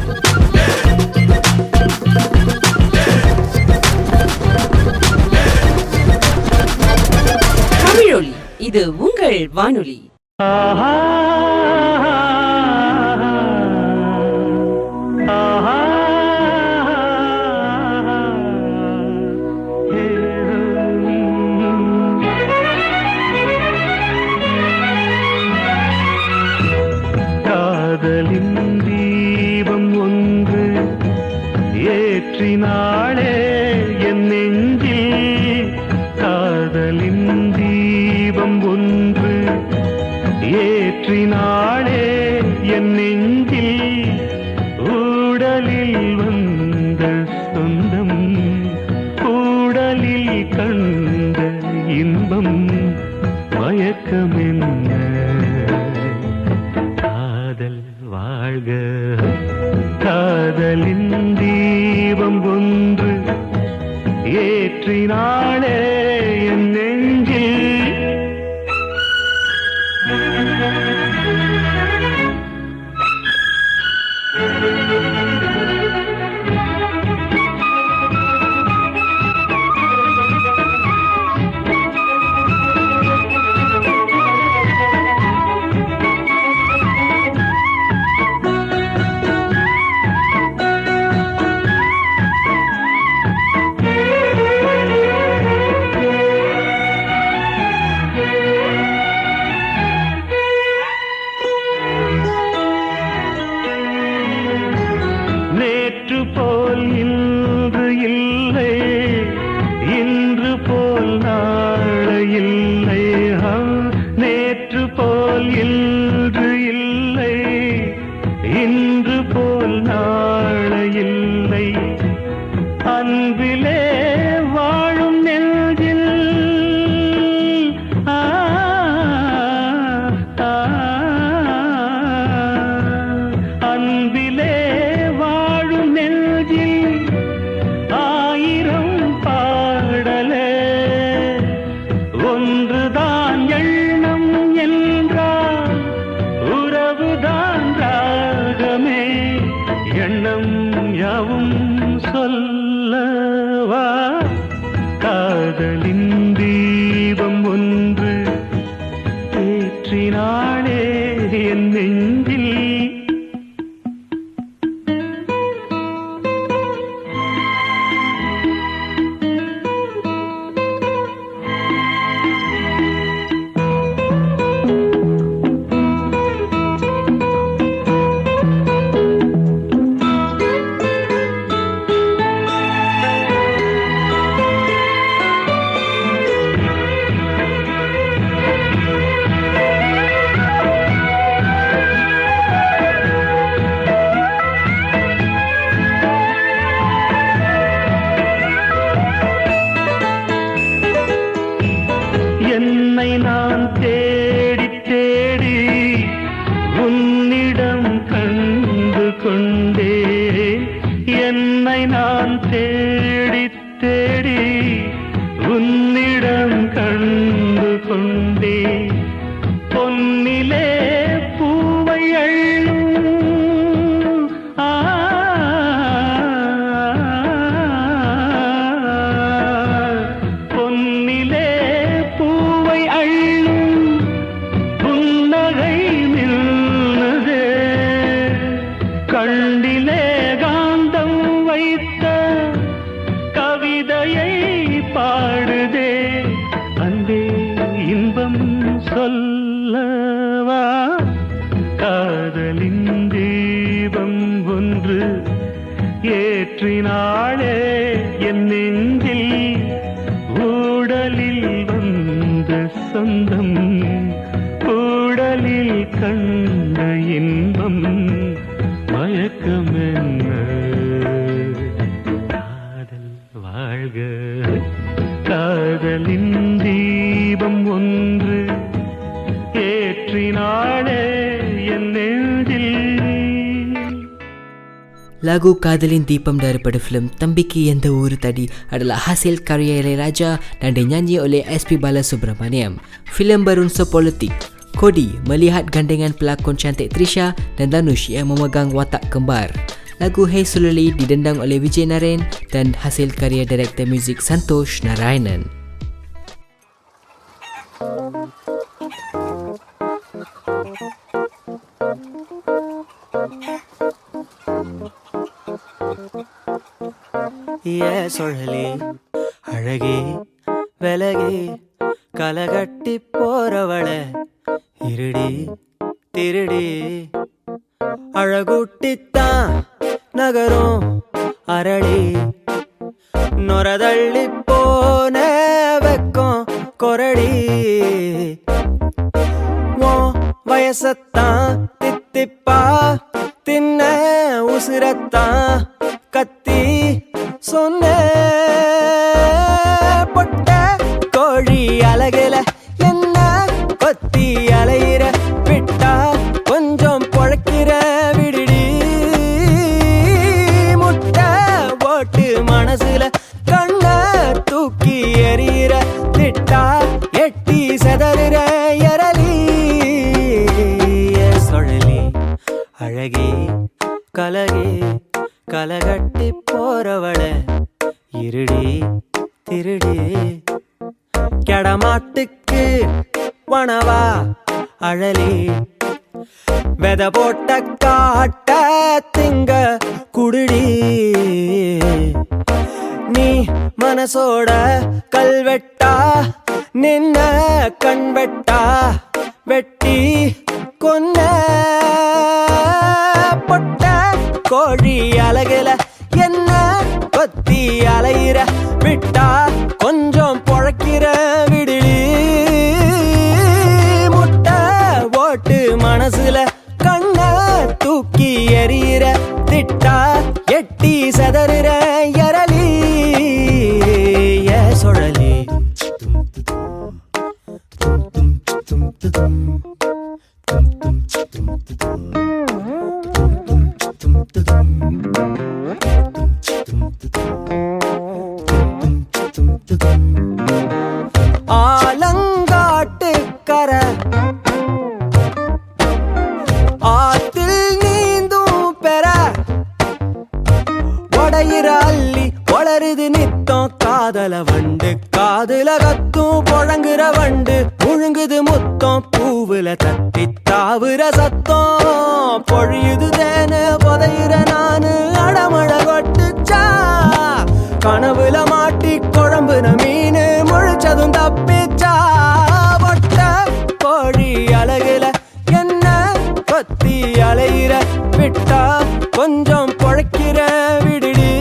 தமிழொலி இது உங்கள் வானொலி. காதலின் தீபம் ஒன்று ஏற்றினாளே என் நெஞ்சில். காதலின் தீபம் ஒன்று ஏற்றினாளே என் நெஞ்சில். ஊடலில் வந்த சொந்தம் ஊடலில் கண்ட இன்பம் மயக்கமென்ன. காதல் வாழ்க காதலின் தீபம் ஒன்று ஏற்றினாளே என் நெஞ்சில். நேற்று போல் இன்று இல்லை, இன்று போல் நாளை இல்லை. நேற்று போல் இன்று இல்லை, இன்று போல் நாளை இல்லை. அன்பிலே வாழும் நெஞ்சில் அன்பிலே வாழும் நெஞ்சில் ஆயிரம் பாடலே. ஒன்றுதான் எண்ணம் என்றால் உறவுதான் ராகமே. எண்ணம் யாவும் சொல்லவா. காதலின் தீபம் ஒன்று ஏற்றினாளே என் நெஞ்சில். என்னை நான் தேடி தேடி உன்னிடம் கண்டு கொண்டே. என்னை நான் தேடி தேடி உன்னிடம் கண்டு கொண்டே. பொன்னிலே பூவை அள்ளும் பொன்னிலே பூவை அள்ளும் புன்னகை நின்றதே. கண்டிலே காந்தம் வைத்த கவிதையை பாடுதே. அன்பே இன்பம் சொல்லவா. காதலின் தீபம் ஒன்று ஏற்றினாளே என் நெஞ்சில். ஊடலில் வந்த சொந்தம் ஊடலில் கண்ட இன்பம் மயக்கமென்ன. காதல் வாழ்க காதலின் தீபம் ஒன்று ஏற்றினாளே என் நெஞ்சில். Lagu Kadalin Deepam daripada filem Tembiki Yenda Uru tadi adalah hasil karya Ilayaraja dan dinyanyi oleh SP Balasubramaniam. Filem berunsur politik. Cody melihat gandengan pelakon cantik Trisha dan Dhanush yang memegang watak kembar. Lagu Hey Slowly didendang oleh Vijay Naren dan hasil karya direktor muzik Santosh Narayanan. சொல்லி அழகே விலகே கலகட்டி போறவள இருடி திருடி அழகுட்டித்தான் நகரும் அரளி நொரதள்ளி போன வெக்கம் கொரடி வயசத்தான் தித்திப்பா தின்ன உசிரத்தான் கத்தி சொன்ன பொட்ட கோழி அழகில என்ன கொத்தி அலையிற விட்டா கொஞ்சம் பொழைக்கிற விடுடி முட்டை போட்டு மனசுல கண்ண தூக்கி எறிகிற திட்டா எட்டி செதறுற எரலி சொழலி அழகே கலகே கலகட்டி போறவள இருடி திருடி கெடமாட்டுக்கு வனவா அழலி வெத போட்ட காட்ட திங்க குடுடி நீ மனசோட கல்வெட்டா நின்ன கண்வெட்டா வெட்டி கொன்ன பொட்ட கோழி அழகுல என்ன கொத்தி அலையிற விட்டா கொஞ்சம் பொழைக்கிற விடுடி முட்டை ஓட்டு மனசுல கண்ண தூக்கி எறிகிற திட்டா எட்டி செதறுற எரலி சொழலி ஆலங்காட்டு கர ஆத்தில் நீந்தும் பெற உடையிற அள்ளி வளருது நித்தம் காதல வண்டு காதுல கத்தும் புழங்குற வண்டு முழுங்குது முத்தம் பூவுல தட்டி தாவுற சத்தம் பொழியுது தேன புதையிற நானு அடமழ கொட்டுச்சா கனவுல மாட்டி குழம்புன மீன் முழிச்சதும் தப்பிச்சா பொட்ட கோழி அழகுல என்ன கொத்தி அலையிற விட்டா கொஞ்சம் பொழைக்கிற விடுடி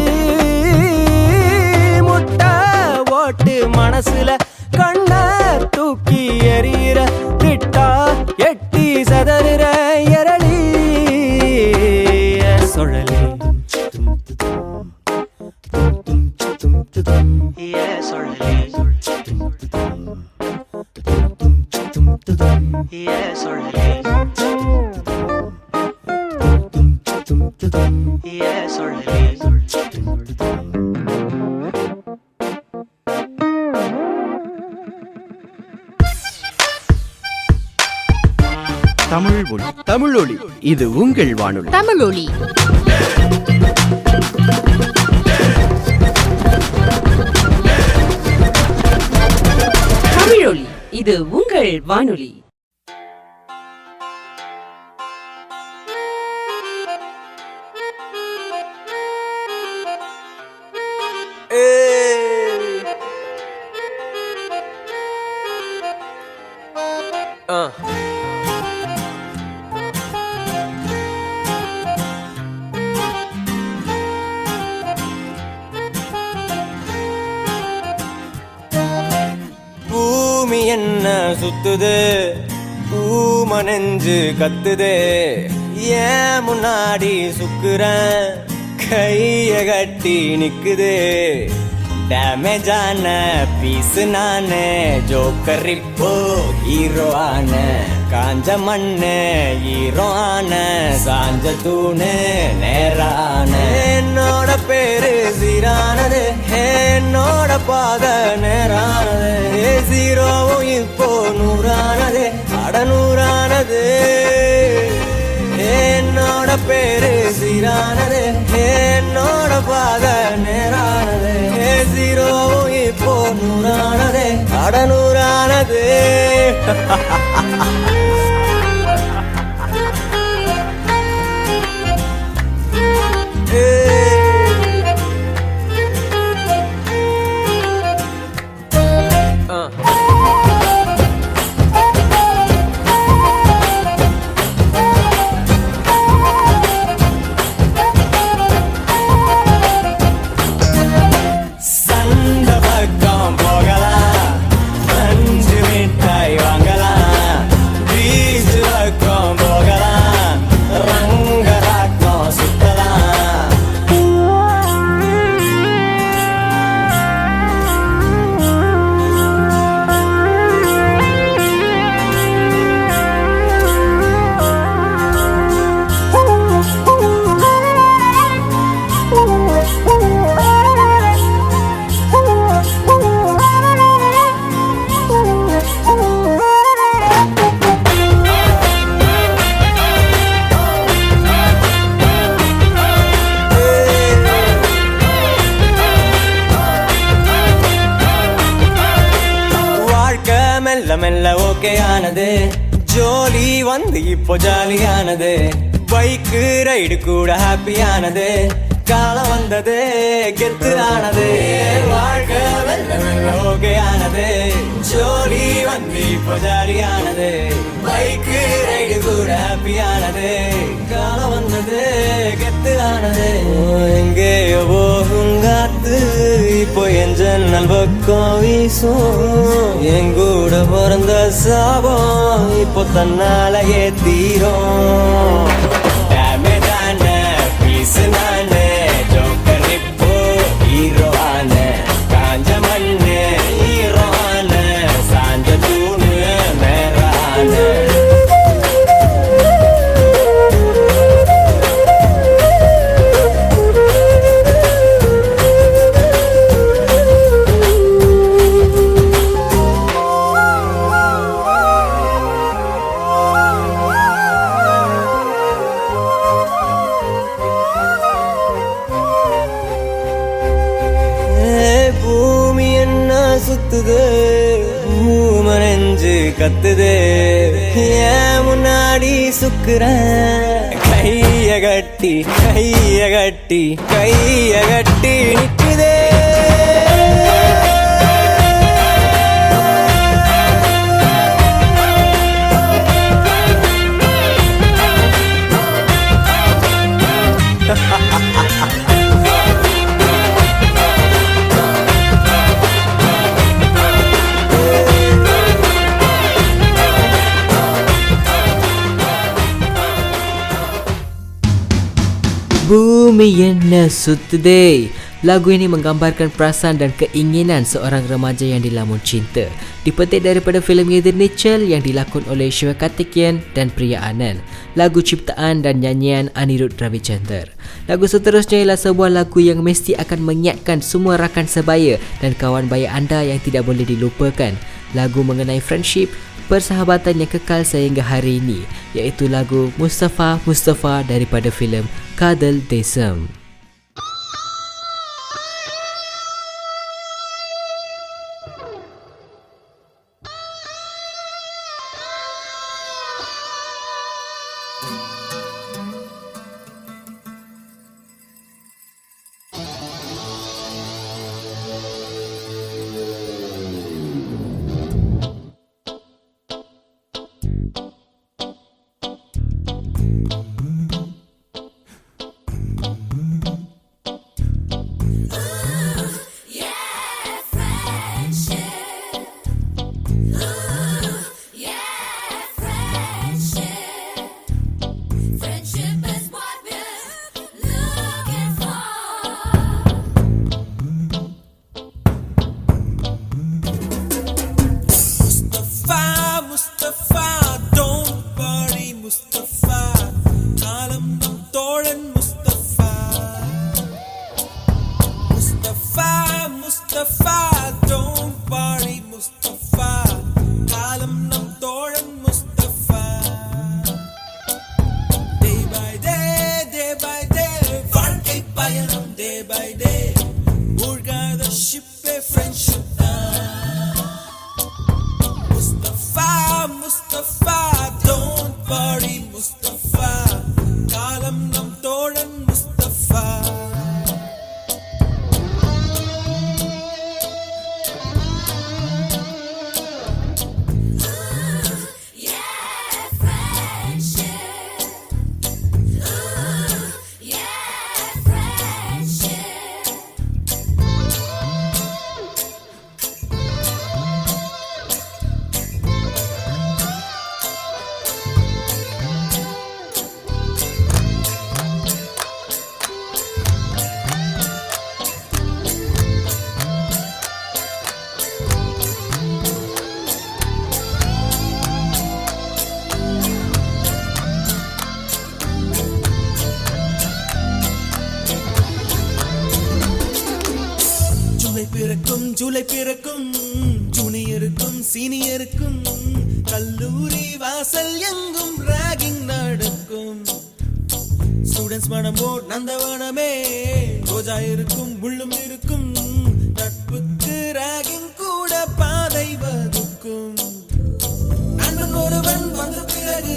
முட்டை ஓட்டு மனசுல கண்ண தூக்கி எறிகிற திட்டா எட்டி சதறுற எரளி சொழலி தமிழ் ஒளி தமிழொலி இது உங்கள் வானொலி தமிழொலி தமிழொலி இது உங்கள் வானொலி. பூமி என்ன சுத்துது பூம நெஞ்சு கத்துது ஏன் முன்னாடி சுக்குறேன் கைய கட்டி நிக்குது டேமேஜான பீஸ் நானு ஜோக்கர் இப்போ ஹீரோ ஆன காஞ்ச மண்ணு ஹீரோ ஆன சாஞ்ச தூணு நேரான என்னோட பேரு சீரானது என்னோட பாத நேரானது ஜீரோவும் இப்போ நூறானது அட அடநூறானது என்னோட பேரு சீரானது என்னோட பாத நேரானது ஜீரோவும் இப்போ நூறானது அடநூறானது மெல்ல ஓகே ஆனது ஜோலி வந்து இப்போ ஜாலியானது பைக்கு ரைடு கூட ஹாப்பியானது காலம் வந்தது கெத்து ஆனது வாழ்க்கை மெல்ல மெல்ல ஓகே ஆனது ஜோலி வந்து இப்போ ஜாலியானது பைக்கு ரைடு கூட ஹாப்பியானது காலம் வந்தது கெத்து ஆனது எங்கேயோ போகும் காத்து இப்போ என் ஜன்னல் பக்கம் வீசும் எங்கூட பிறந்த சாபம் இப்போ தன்னாலேயே தீரும் டேமேஜான பீஸ் நானே ஜோக்கர் இப்போ ஹீரோ ஆன காஞ்ச மண்ணு ஹீரோ ஆன சாஞ்ச தூணு மேரான சுத்துது நெஞ்சு கத்துது ஏன் முன்னாடி சுக்குறேன் கைய கட்டி கைய கட்டி கைய கட்டி நிக்குதே Bumi Yenna Sutude. Lagu ini menggambarkan perasaan dan keinginan seorang remaja yang dilamun cinta. Dipetik daripada filem Heather Mitchell yang dilakon oleh Shiva Karthikeyan dan Priya Anand. Lagu ciptaan dan nyanyian Anirudh Ravichandran. Lagu seterusnya ialah sebuah lagu yang mesti akan mengingatkan semua rakan sebaya dan kawan baya anda yang tidak boleh dilupakan. Lagu mengenai friendship, persahabatan yang kekal sehingga hari ini, iaitu lagu Mustafa Mustafa daripada filem Kadal Desam. Mustafa, don't worry Mustafa, kalam nam toran Mustafa. by day மூழ்காத ஷிப்பே friendship தான் Mustafa Mustafa don't worry Mustafa காலம் நம் தோழன் முஸ்தபா ஜூலை பிறக்கும் ஜூனியருக்கும் சீனியருக்கும் கல்லூரி வாசல் எங்கும் ராகிங் நடக்கும் ஸ்டூடெண்ட்ஸ் மனமோ நந்தவனமே ரோஜா இருக்கும் முள்ளும் இருக்கும் நட்புக்கு ராகிங் கூட பாதை வகுக்கும் நண்பன் ஒருவன் வந்த பிறகு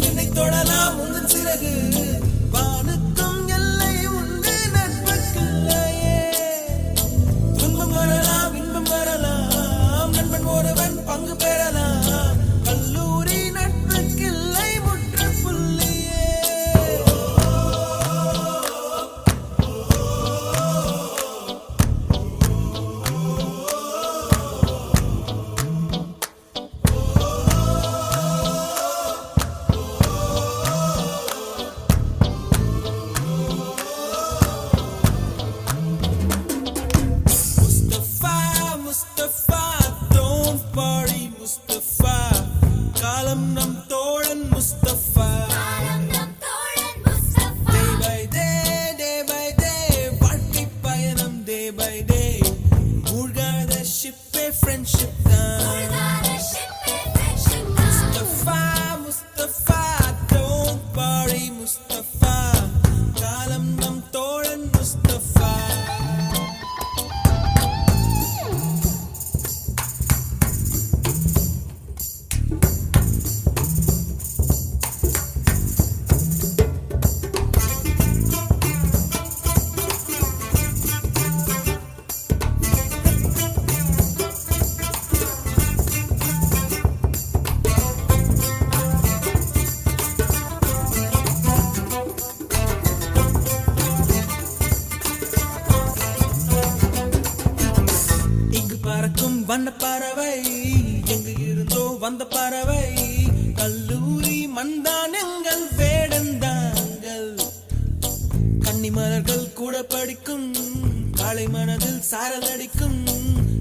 விண்ணை தொடலாம் உந்தன் சிறகு வானுக்கும் எல்லை உண்டு நட்புக்குள்ளையே துன்பம் வரலாம் இன்பம் வரலாம் நண்பன் ஒருவன் பங்கு பெறலாம் கல்லூரி நட்புக்கில்லை முற்றுப்புள்ளியே முஸ்தபா don't worry முஸ்தபா காலம் நம் தோழன் முஸ்தபா day by day வாழ்க்கை பயணம் day by day மூழ்காத ஷிப்பே ஃப்ரெண்ட்ஷிப் தான் முஸ்தபா don't worry முஸ்தபா காலம் நம் தோழன் முஸ்தபா பறக்கும் வண்ண பறவை எங்கு இருந்தோ வந்த பறவை கல்லூரி மந்தான் எங்கள் வேடந்தாங்கள் கன்னிமலர்கள் கூட படிக்கும் காலை மனதில் சாரல் அடிக்கும்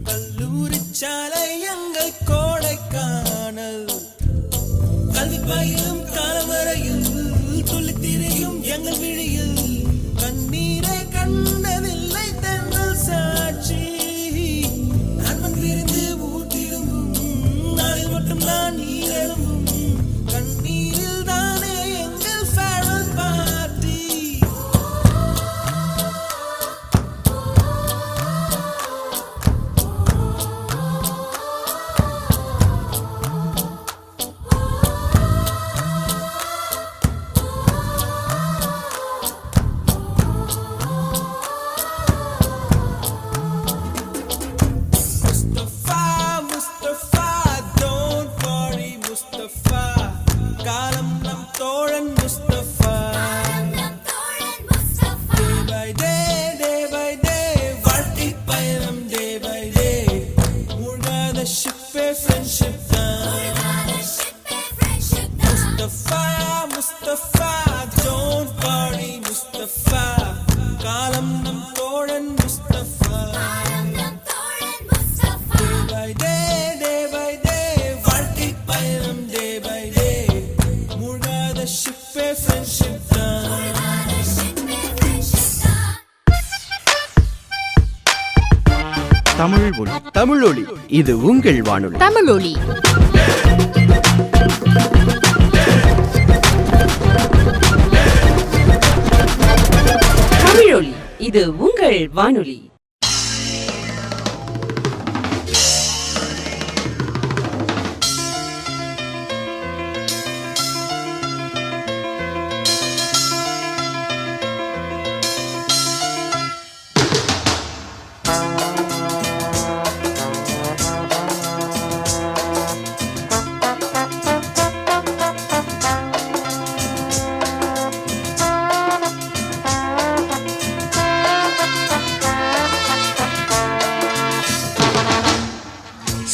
கல்லூரி சாலை எங்கள் கோடைக்கானல் கல்வி பயிலும் காலம் வரையில் துள்ளி திரியும் எங்கள் விழியில் கண்ணீரை கண்டதில்லை தென்றல் சாட்சி விரிந்து ஊட்டிரும்பும் நாளில் மட்டும் நான் நீரெழும்பும் கண்ணீரில் தானே எங்கள் farewell party Mustafa don't worry Mustafa காலம் நம் தோழன் முஸ்தபா day by day வாழ்க்கை பயணம் day by day மூழ்காத ஷிப்பே ஃப்ரெண்ட்ஷிப் தான் முஸ்தபா don't worry முஸ்தபா காலம் நம் தோழன் முஸ்தபா day by day வாழ்க்கை பயணம் day by day மூழ்காத ஷிப்பே ஃப்ரெண்ட்ஷிப் தான் தமிழ் ஒளி தமிழொலி இது உங்கள் வானொலி தமிழொலி தமிழொலி இது உங்கள் வானொலி.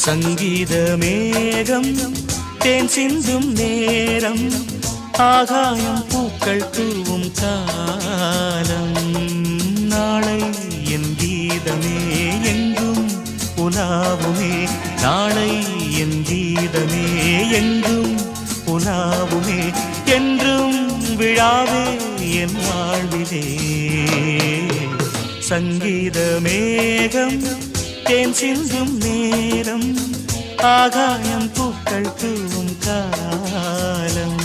சங்கீத மேகம் தேன் சிந்தும் நேரம் ஆகாயம் பூக்கள் தூவும் காலம் நாளை என் கீதமே எங்கும் உலாவுமே நாளை என் கீதமே எங்கும் உலாவுமே என்றும் விழாவே என் வாழ்விலே சங்கீத மேகம் தேன் சிந்தும் நேரம் ஆகாயம் பூக்கள் தூவும் காலம்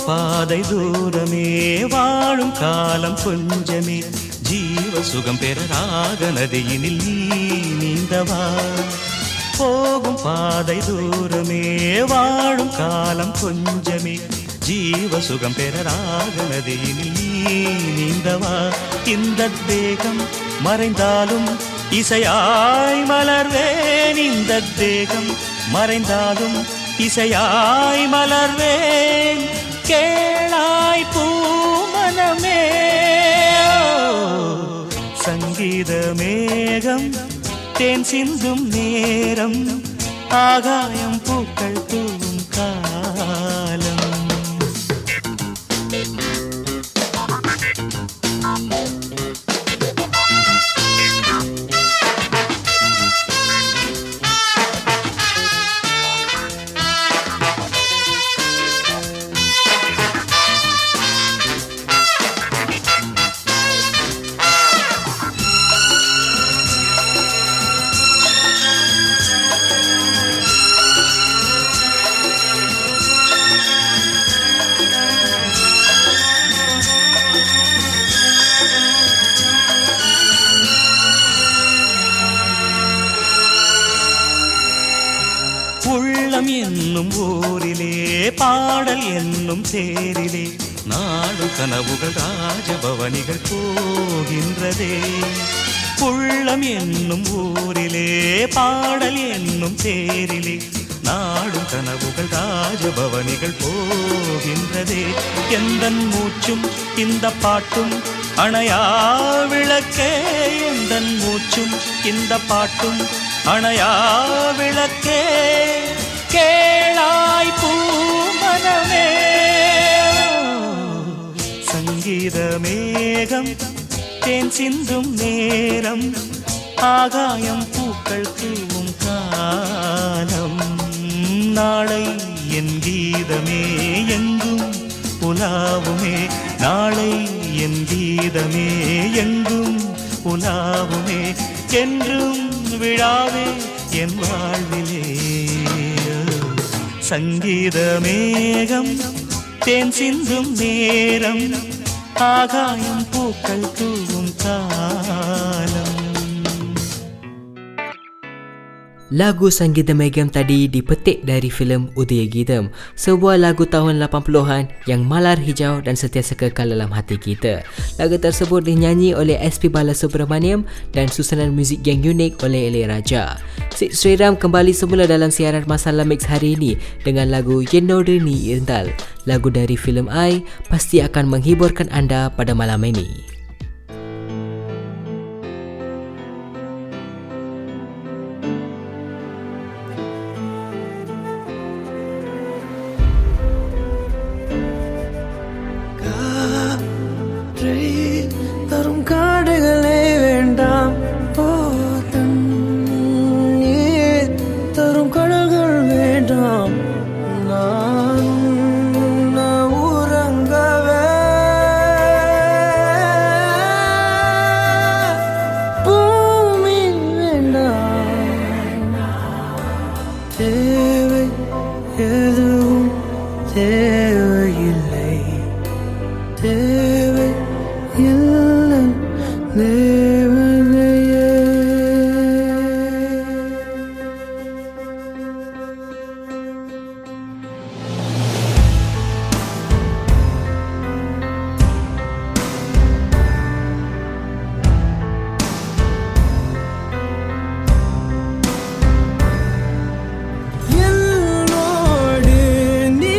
பாதை தூரமே வாழும் காலம் கொஞ்சமே ஜீவ சுகம் பெற ராக நதியினில் நீ நீந்தவா போகும் பாதை தூரமே வாழும் காலம் கொஞ்சமே ஜீவ சுகம் பெற ராக நதியினில் நீ நீந்தவா இந்த தேகம் மறைந்தாலும் இசையாய் மலர்வேன் இந்த தேகம் மறைந்தாலும் இசையாய் மலர்வேன் கேளாய் பூமனமே சங்கீத மேகம் தேன் சிந்தும் நேரம் ஆகாயம் பூக்கள் தூவும் காலம் உள்ளம் என்னும் ஊரிலே பாடல் என்னும் தேரிலே நாடு கனவுகள் ராஜபவனிகள் போகின்றதே உள்ளம் என்னும் ஊரிலே பாடல் என்னும் தேரிலே நாடு கனவுகள் ராஜபவனிகள் போகின்றதே எந்தன் மூச்சும் இந்த பாட்டும் அணையா விளக்கே எந்தன் மூச்சும் இந்த பாட்டும் அணையா விளக்கே கேளாய் பூமனமே சங்கீத மேகம் தேன் சிந்தும் நேரம் ஆகாயம் பூக்கள் தூவும் காலம் நாளை என் கீதமே எங்கும் உலாவுமே நாளை என் கீதமே எங்கும் உலாவுமே என்றும் விழாவே என் வாழ்விலே சங்கீத மேகம் தேன் சிந்தும் நேரம் ஆகாயம் பூக்கள் தூவும் காலம். Lagu Sanggita Megam tadi dipetik dari filem Udaya Gitam, sebuah lagu tahun 80-an yang malar hijau dan sentiasa kekal dalam hati kita. Lagu tersebut dinyanyi oleh SP Balasubramaniam dan susunan muzik yang unik oleh Ilayaraja. Sid Sriram kembali semula dalam siaran Masalah Mix hari ini dengan lagu Yennodu Ni Irundal. Lagu dari filem I pasti akan menghiburkan anda pada malam ini. நான் உறங்கவே பூமி வேண்டாம் தேவை எதுவும் தேவையில்லை தேவை இல்லை தேவதையே என்னோடு நீ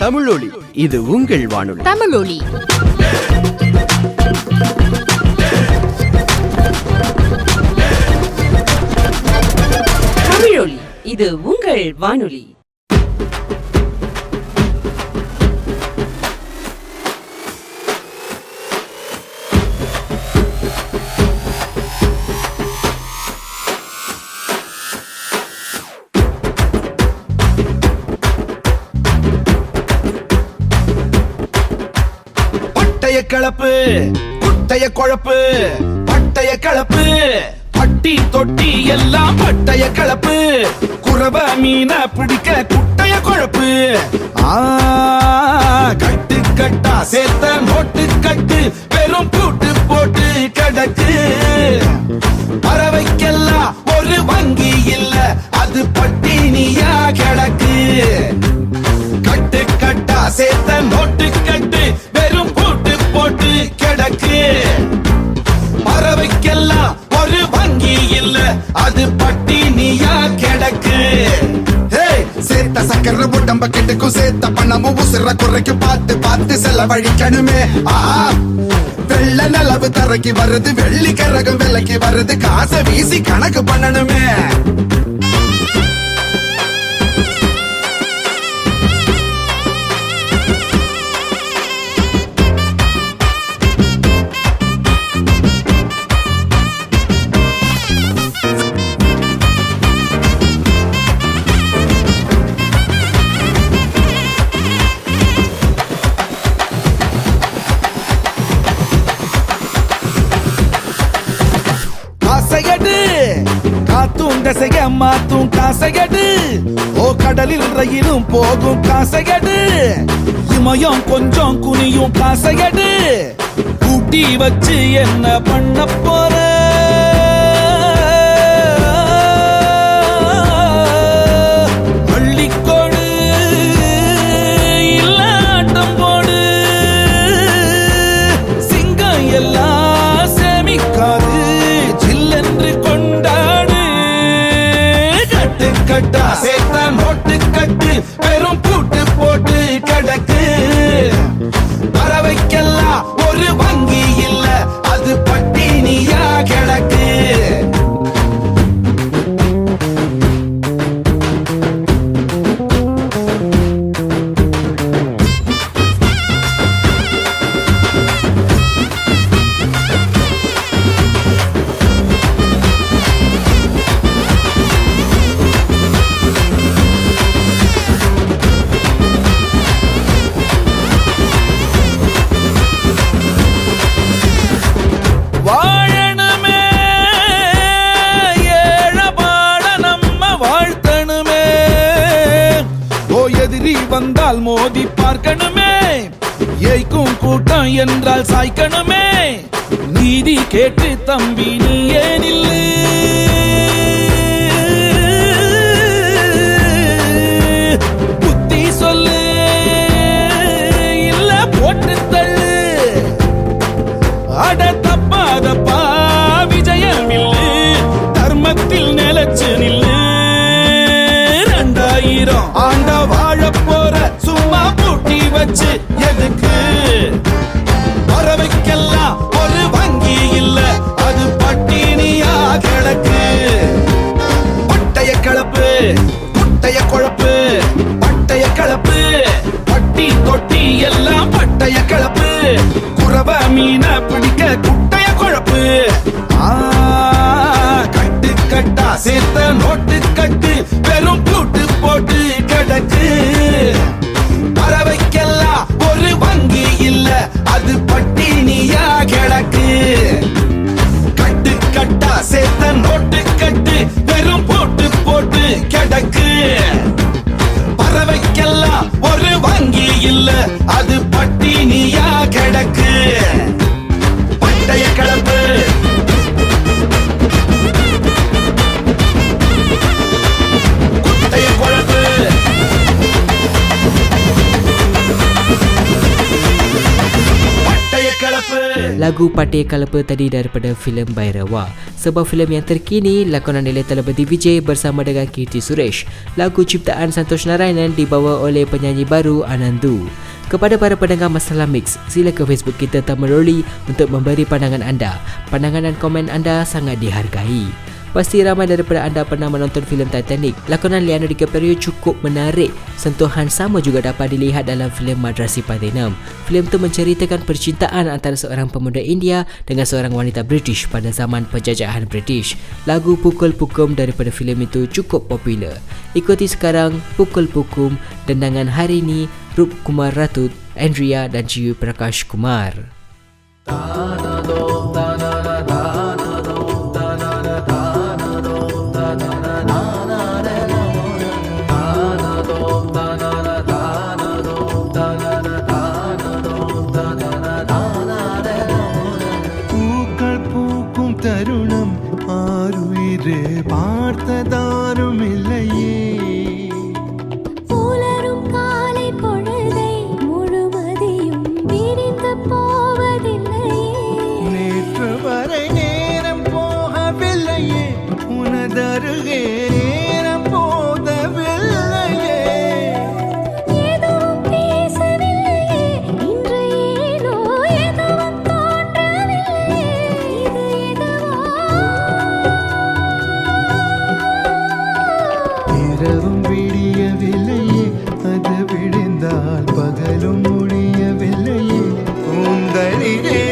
தமிழொலி இது உங்கள் வானொலி. தமிழொலி தமிழொலி இது உங்கள் வானொலி. பட்டைய கலப்பு குட்டைய குழப்பு பட்டைய கலப்பு பட்டி தொட்டி எல்லாம் பட்டைய கலப்பு குறவ மீன பிடிக்க குட்டைய குழப்பு கட்டு கட்டா சேர்த்த நோட்டு கட்டு வெறும் கூட்டு போட்டு கிடக்கு பறவைக்கெல்லாம் ஒரு வங்கி இல்ல அது பட்டினியா கிடக்கு கட்டு கட்டா சேர்த்த நோட்டு கட்டு வெறும் கூட்டு போட்டு கிடக்கு பறவைக்கெல்லாம் ஒரு வங்கி இல்ல அது பட்டினியா கிடக்கு சேர்த்த சக்கர உடம்ப கெட்டுக்கும் சேர்த்த பணமும் உசுர குறைக்கு பார்த்து பார்த்து செலவழிக்கணுமே. வெள்ள நிலவு தரைக்கு வருது வெள்ளி கரகம் விலைக்கு வருது காசை வீசி கணக்கு பண்ணணுமே. காத்தும் தசைய மாத்தும் காசையடு ஓ கடலில் ரயிலும் போகும் காசையடு இமயம் கொஞ்சம் குனியும் காசையடு கூட்டி வச்சு என்ன பண்ண போற அள்ளிக்கோடு இல்ல ஆட்டம் போடு சிங்கம் எல்லாம் சேமிக்காது ஜில்லென்று கொண்டாடு கட்டு கட்டா சேர்த்த நோட்டு கட்டு வெறும் கூட்டு போட்டு கிடக்கு பறவைக்கெல்லாம் ஒரு வங்கி இல்ல அது பட்டினியா கிடக்கு. வாழணுமே ஏழபாட நம்ம வாழ்த்தணுமே ஓ எதிரி வந்தால் மோதி பார்க்கணுமே ஏய்க்கும் கூட்டம் என்றால் சாய்க்கணுமே நீதி கேட்டு தம்பி நீ ஏனில்லை புத்தி சொல்லு இல்ல போட்டு தள்ளு அட தப்பாதப்பா விஜயம் இல்லு தர்மத்தில் நிலச்சு நில்லு 2000 ஆண்ட வாழ போற சும்மா பூட்டி வச்சு எதுக்கு பறவைக்கெல்லாம் ஒரு வங்கி இல்ல அது பட்டினியா கிடக்கு பட்டைய கலப்பு குட்டைய குழப்பு பட்டைய கலப்பு பட்டி தொட்டி எல்லாம் பட்டைய கலப்பு குறவ மீன பிடிக்க குட்டைய குழப்பு கட்டு கட்டா சேர்த்த நோட்டு கட்டு வெறும் கூட்டு போட்டு கிடக்கு பறவைக்கெல்லாம் ஒரு வங்கி இல்ல அது பட்டினியா கிடக்கு கட்டு கட்டா சேர்த்த நோட்டு கட்டு வெறும் போட்டு போட்டு கிடக்கு பறவைக்கெல்லாம் ஒரு வங்கி இல்ல அது பட்டினியா கிடக்கு பட்டைய கலப்பு குட்டைய குழப்பு Lagu Patih Kalapa tadi daripada filem Bhairawa. Sebuah filem yang terkini, lakonan oleh Thalapathy Vijay bersama dengan Kirti Suresh. Lagu ciptaan Santosh Narayanan dibawa oleh penyanyi baru Anandu. Kepada para pendengar Masalah Mix, sila ke Facebook kita Tamil Loli untuk memberi pandangan anda. Pandangan dan komen anda sangat dihargai. Pasti ramai daripada anda pernah menonton filem Titanic. Lakonan Leonardo DiCaprio cukup menarik. Sentuhan sama juga dapat dilihat dalam filem Madrasi Platinum. Filem itu menceritakan percintaan antara seorang pemuda India dengan seorang wanita British pada zaman penjajahan British. Lagu Pukul Pukum daripada filem itu cukup popular. Ikuti sekarang Pukul Pukum, dendangan Harini, Rup Kumar Ratut, Andrea dan Jiu Prakash Kumar. பூக்கள் பூக்கும் தருணம் ஆருயிரே பார்த்ததாரும் இல்லையே. புலரும் காலை பொழுதை முழுவதையும் விரிந்து போவதில்லையே. நேற்று வரை நேரம் போகவில்லையே, உனதருகே நேரம் போதவில்லையே. எதுவும் பேசவில்லையே, இன்று ஏனோ எதுவும் தோன்றவில்லையே. இது எதுவோ இரவும் விடியவில்லையே, அது விடிந்தால் பகலும் முடியவில்லையே. கூந்தலிலே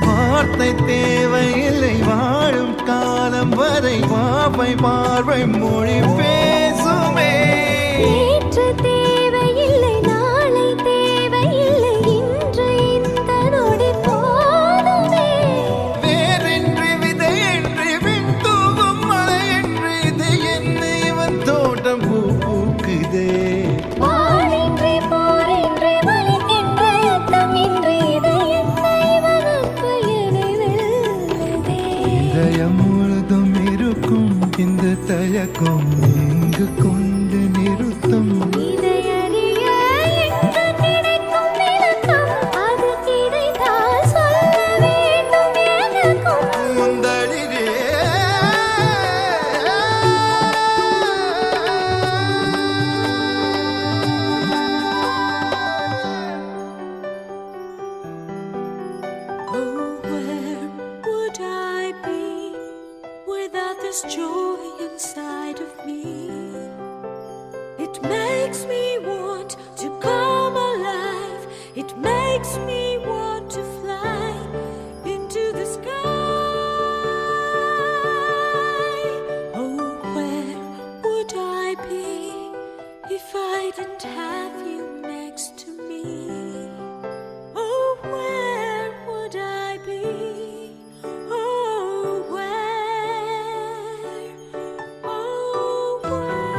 வார்த்தை தேவையில்லை, வாழும் காலம் வரை வாவை பார்வை மொழி பேசுமே. நேற்று தேவையில்லை, நாளை தேவையில்லை, இன்று இந்த நொடி போதுமே. வேறின்றி விதையின்றி விண் தூவும் மழையின்றி இது என்ன இவன் தோட்டம் பூ பூக்குதே. வாளின்றி போரின்றி வலிக்கின்ற யுத்தம் இன்றி இது என்ன இவனுக்கு என்னை வெல்லுதே. இதயம் முழுதும் இருக்கும் இந்த தயக்கம் எங்கு கொண்டு நிறுத்தம். இதை அறிய எங்கு கிடைக்கும் விளக்கம்? அது கிடைத்தால் சொல்ல வேண்டும் எனக்கும். முந்தளிரே Oh, where would I be without this joy inside of me? It makes me want to come alive. It makes me want to fly into the sky. Oh, where would I be if I didn't have you next to me? Oh, where would I be? Oh, where? Oh, where?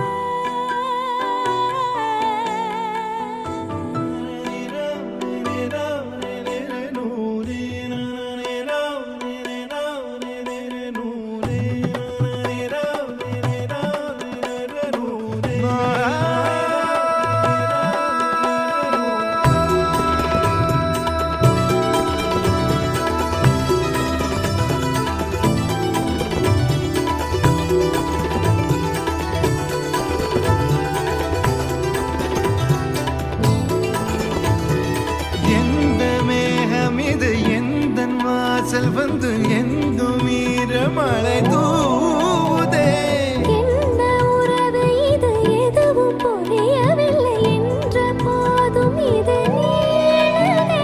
வந்து எங்கும் ஈரமழை தூவுதே. என்ன உறவு இது எதுவும் புரியவில்லை என்ற போதும் இது நீளுதே.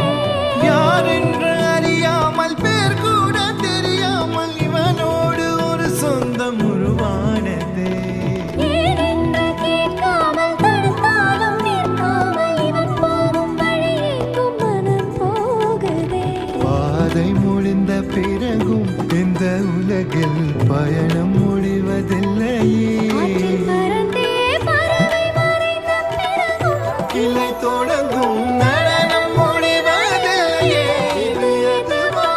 யார் என்று அறியாமல் பேர் கூட தெரியாமல் இவனோடு ஒரு சொந்தம் உருவானதே. ஏனென்று கேட்காமல் தடுத்தாலும் நிற்காமல் இவன் போகும் வழி எங்கும் மனம் போகுதே. பாதை முடிந்த பிறகும் இந்த உலகில் பயணம் முடிவதில்லையே. ஆற்றில் பறந்தே பறவை மறைந்த பிறகும் கிளை தொடங்கும் நடனம் முடிவதில்லையே. இது எதுவா?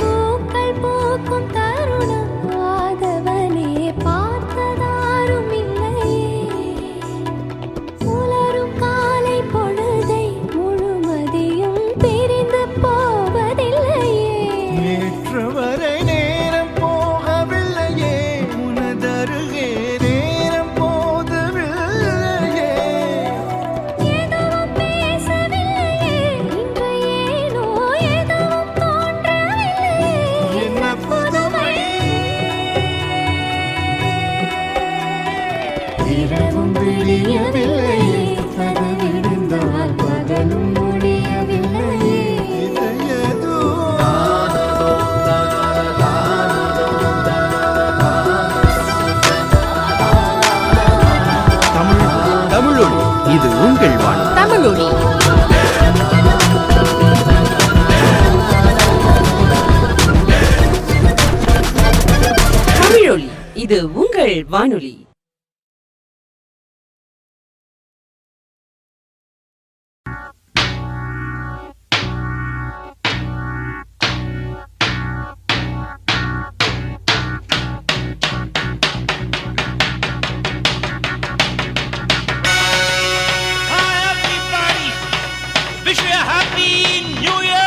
பூக்கள் பூக்கும் தருணம் ஆதவனே பார்த்ததாரும் இல்லையே. உலரும் காலை பொழுதை முழுமதியும் பிரிந்து போவதில்லையே. நேற்று வரை நேரம் போகவில்லையே. உனதருகே நேரம் போதவில்லையே. எதுவும் பேசவில்லையே. இன்று ஏனோ எதுவும் தோன்றவில்லையே. என்ன புதுமை. இரவும் விடியவில்லையே. அது விடிந்தால் பகலும் முடியவில்லையே. இது எதுவா? தமிழொலி இது உங்கள் வானொலி. தமிழொலி தமிழொலி இது உங்கள் வானொலி. Wish you a happy new year.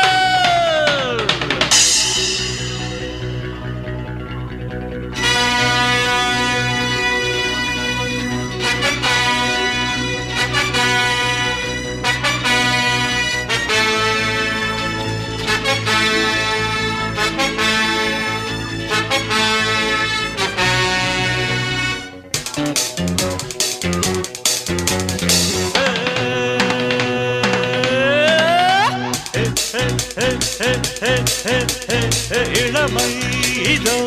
இளமை இதோ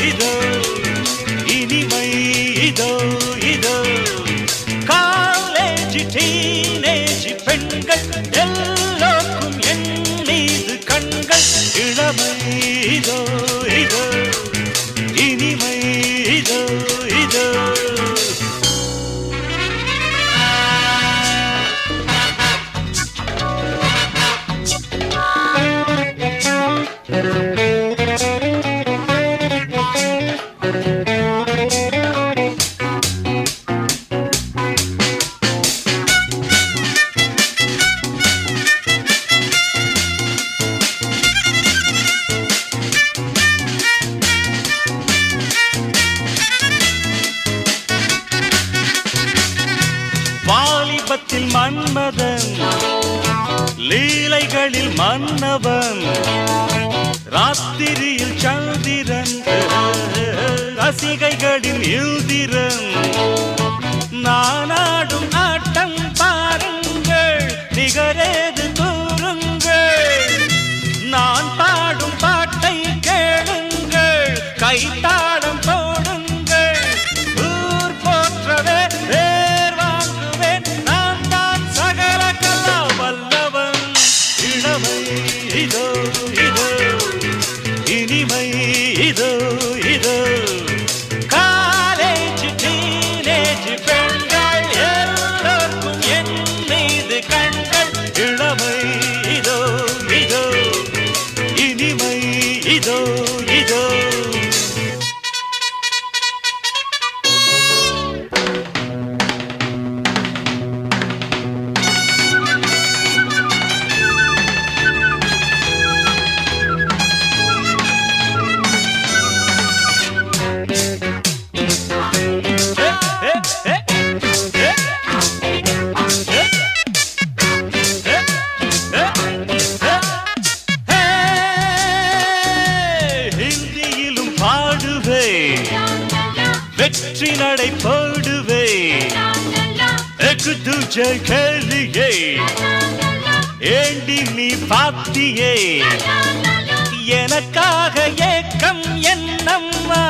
இதோ இனிமை இதோ இதோ காலேஜ் டீனேஜ் பெண்கள் எல்லோருக்கும் என் மீது கண்கள். இளமை இதோ இதோ இனிமை இதோ இதோ. வாலிபத்தில் மன்மதன் லீலைகளில் மன்னவன் ராத்திரியில் சந்திரன் ரசிகைகளின் இந்திரன். நானாடும் ஆட்டம் பாருங்கள் நிகரேது கூறுங்கள். நான் பாடும் பாட்டை கேளுங்கள் கைத்தாளம் போடுங்கள். ஊர் போற்றவே பேர் வாங்குவேன் நான் தான் சகல கலா வல்லவன். இளமை இதோ இதோ இனிமை இதோ இதோ காலேஜ் டீனேஜ் பெண்கள் எல்லோருக்கும் என் மீது கண்கள். இளமை இதோ இதோ இனிமை இதோ இதோ. வெற்றி நடை போடுவே எக்கு துஜை கேளியே ஏண்டி நீ பாத்தியே எனக்காக ஏக்கம் என்னம்மா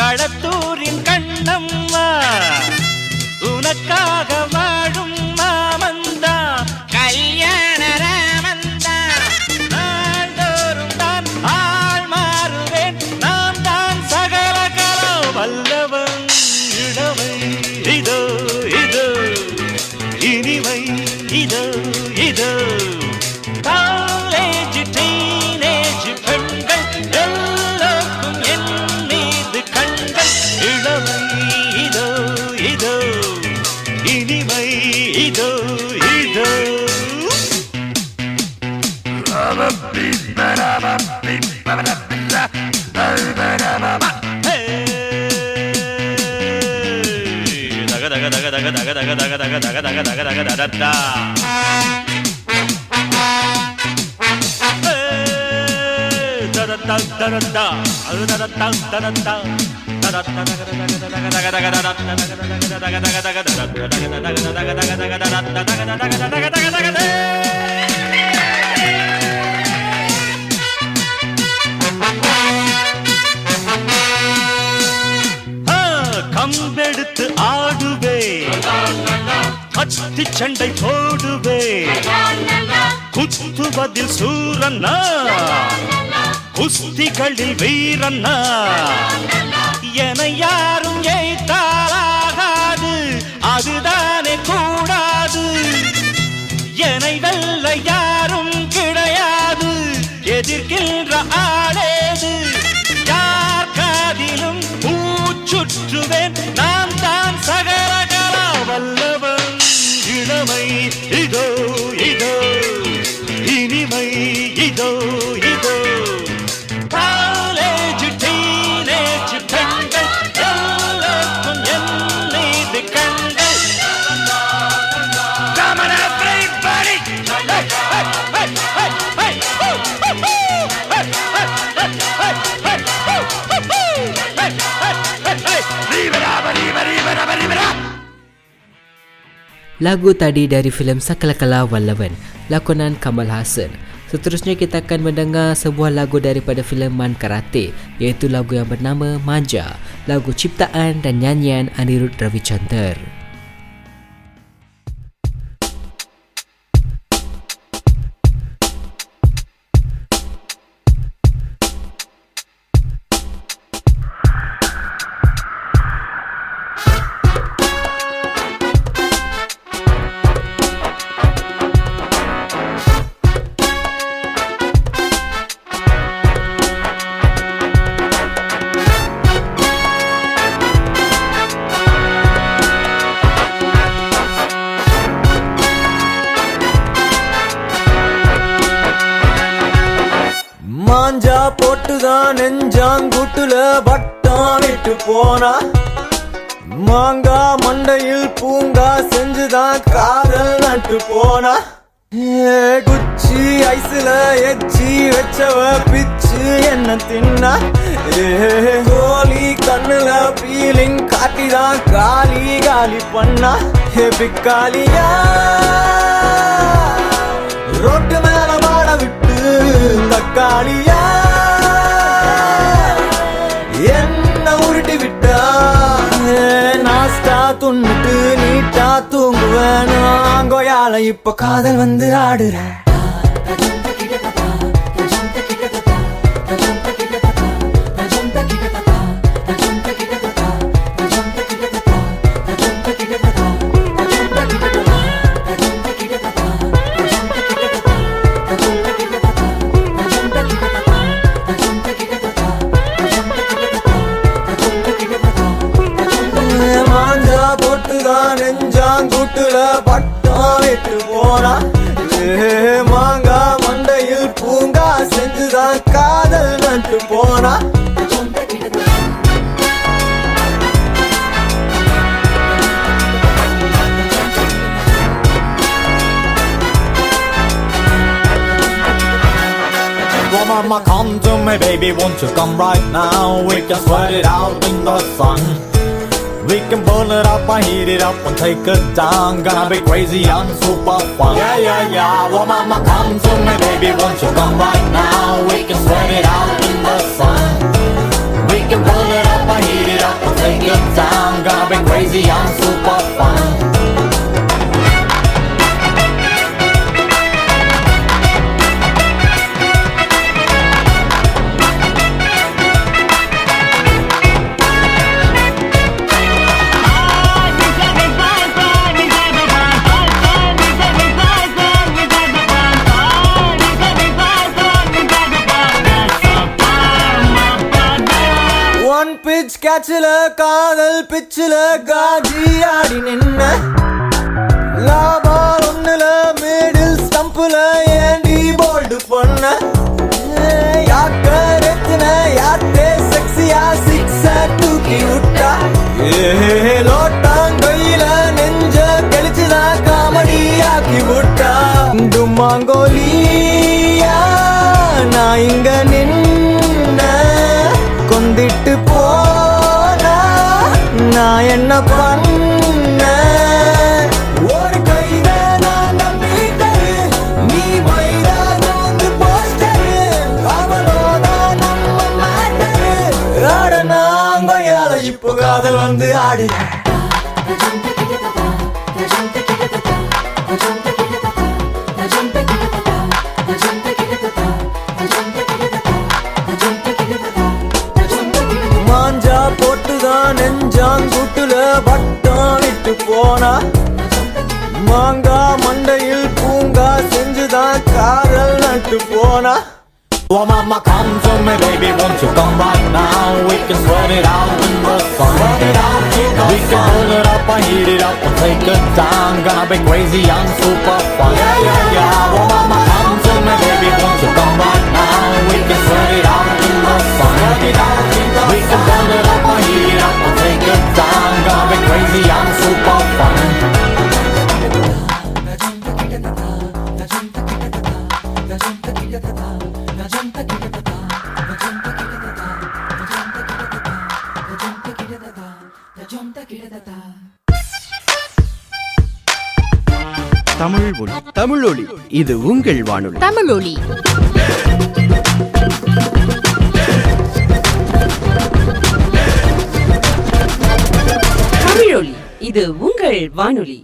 களத்தூரின் கண்ணம்மா உனக்காக வாழும் மாமந்தா கல்யாண ராமந்தா நாள்தோறும் தான் ஆள் மாறுவேன் நான் தான் சகல கலோ வல்லவன் இளமை இதோ இதோ இனிமை இதோ இதோ காலேஜ் டீனேஜ் பெண்கள் எல்லோருக்கும் என் மீது கண்கள் இளமை இதோ இதோ இனிமை இதோ இதோ கம்பெடுத்து ஆடுவே கத்தி சண்டை போடுவே குத்துவதில் சூரன்னா குஸ்திகளில் வீரன்னா என யாரும் ஏய்த்தாலாகாது அதுதானே கூடாது என்னை வெல்ல யாரும் கிடையாது எதிர்க்கின்ற ஆளேது யார் காதிலும் பூச்சுற்றுவேன் நான் தான் சகலகலா வல்லவன் இளமை இதோ இதோ இனிமை இதோ இதோ காலேஜ் டீனேஜ் பெண்கள் எல்லோருக்கும் என் மீது கண்கள் Come on everybody! Hey, hey, hey, hey, hey, woo, woo, woo! Hey, hey, hey, hey, hey, woo, woo, woo! Hey, hey, hey, hey, leave it up, leave it, leave it up, leave it up! Lagu tadi dari filem Sakalakala Wallavan, lakonan Kamal Haasan. Seterusnya kita akan mendengar sebuah lagu daripada filem Man Karate, iaitu lagu yang bernama Manja, lagu ciptaan dan nyanyian Anirudh Ravichandran. மாஞ்சா போட்டுதான் நெஞ்சாங்குட்டுல பட்டம் விட்டு போனா மாங்கா மண்டையில் பூங்கா செஞ்சுதான் காதல் நட்டு போனா குச்சி ஐஸ்ல எச்சி வச்சவ பிச்சு என்ன தின்னா கோலி கண்ணுல பீலிங் காட்டிதான் காலி காலி பண்ணா பிக்காலியா ரோட்டு மேல மாட விட்டு தக்காளியா என்ன உருட்டி விட்டா நாஸ்டா துண்ணுட்டு நீட்டா தூங்குவேன் நாங்கோயால இப்ப காதல் வந்து ஆடுற நெஞ்சாங்குட்டுல பட்டம் விட்டு போனா மாங்கா மண்டையில் பூங்கா செஞ்சுதான் காதல் நட்டு போனா Well, mama, come to me, baby, won't you come right now? We can sweat it out in the sun. We can burn it up and heat it up and take it down. Gonna be crazy and super fun. Yeah, yeah, yeah. Well, mama, come to me, baby. Won't you come right now? We can sweat it out in the sun. We can burn it up and heat it up and take it down. Gonna be crazy and super fun. One pitch கேட்சில் காதல் பிச்சில் காஜி ஆடி நின்ன லாபால் ஒன்னுல middle ஸ்டம்பில் ஏண்டி bolt பண்ண யாக்கரத்தின யாத்தே செக்ஸியா six தூக்கி விட்டா லோட்டாங்கையில நெஞ்ச கழிச்சுதான் காமெடி ஆக்கி விட்டா டுமாங்கோலியா நான் இங்க நின்ன கொந்திட்டு போனா நான் என்ன பண்ண ஒரு கையில நான் நம்பிட்டது நீ வைராது போஸ்டரு அவளோதான் நம்ம மாட்டரு ஆட நாங்கையால இப்போ காதல் வந்து ஆடு மாஞ்சா போட்டுதான் நெஞ்சாங்கூட்டுல வட்டம் விட்டு போனா மாங்கா மண்டையில் பூங்கா செஞ்சுதான் காதல் நட்டு போனா Well, mama, come to me, baby. Won't you come right now? We can sweat it out in the sun. We can burn it up and heat it up and take it down. Gonna be crazy and super fun. Yeah, yeah, yeah. Well, mama, come to me, baby. Won't you come right now? We can sweat it out in the sun. We can burn it up and heat it up and take it down. Gonna be crazy and super fun. Tamil ஒலி தமிழொலி இது உங்கள் வானொலி தமிழொலி தமிழொலி இது உங்கள் வானொலி.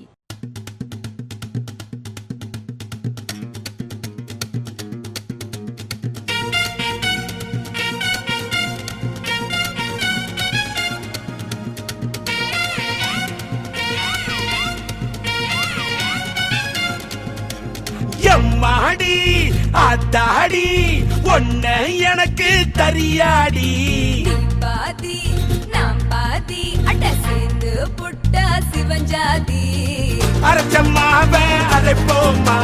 எம்மாடி அத்தாடி ஒன்ன எனக்கு தரியாடி பாதி நாம் பாதி அட சேர்ந்து புட்டா சிவஞ்சாதி அரைச்சம்மாவ அரைப்போமா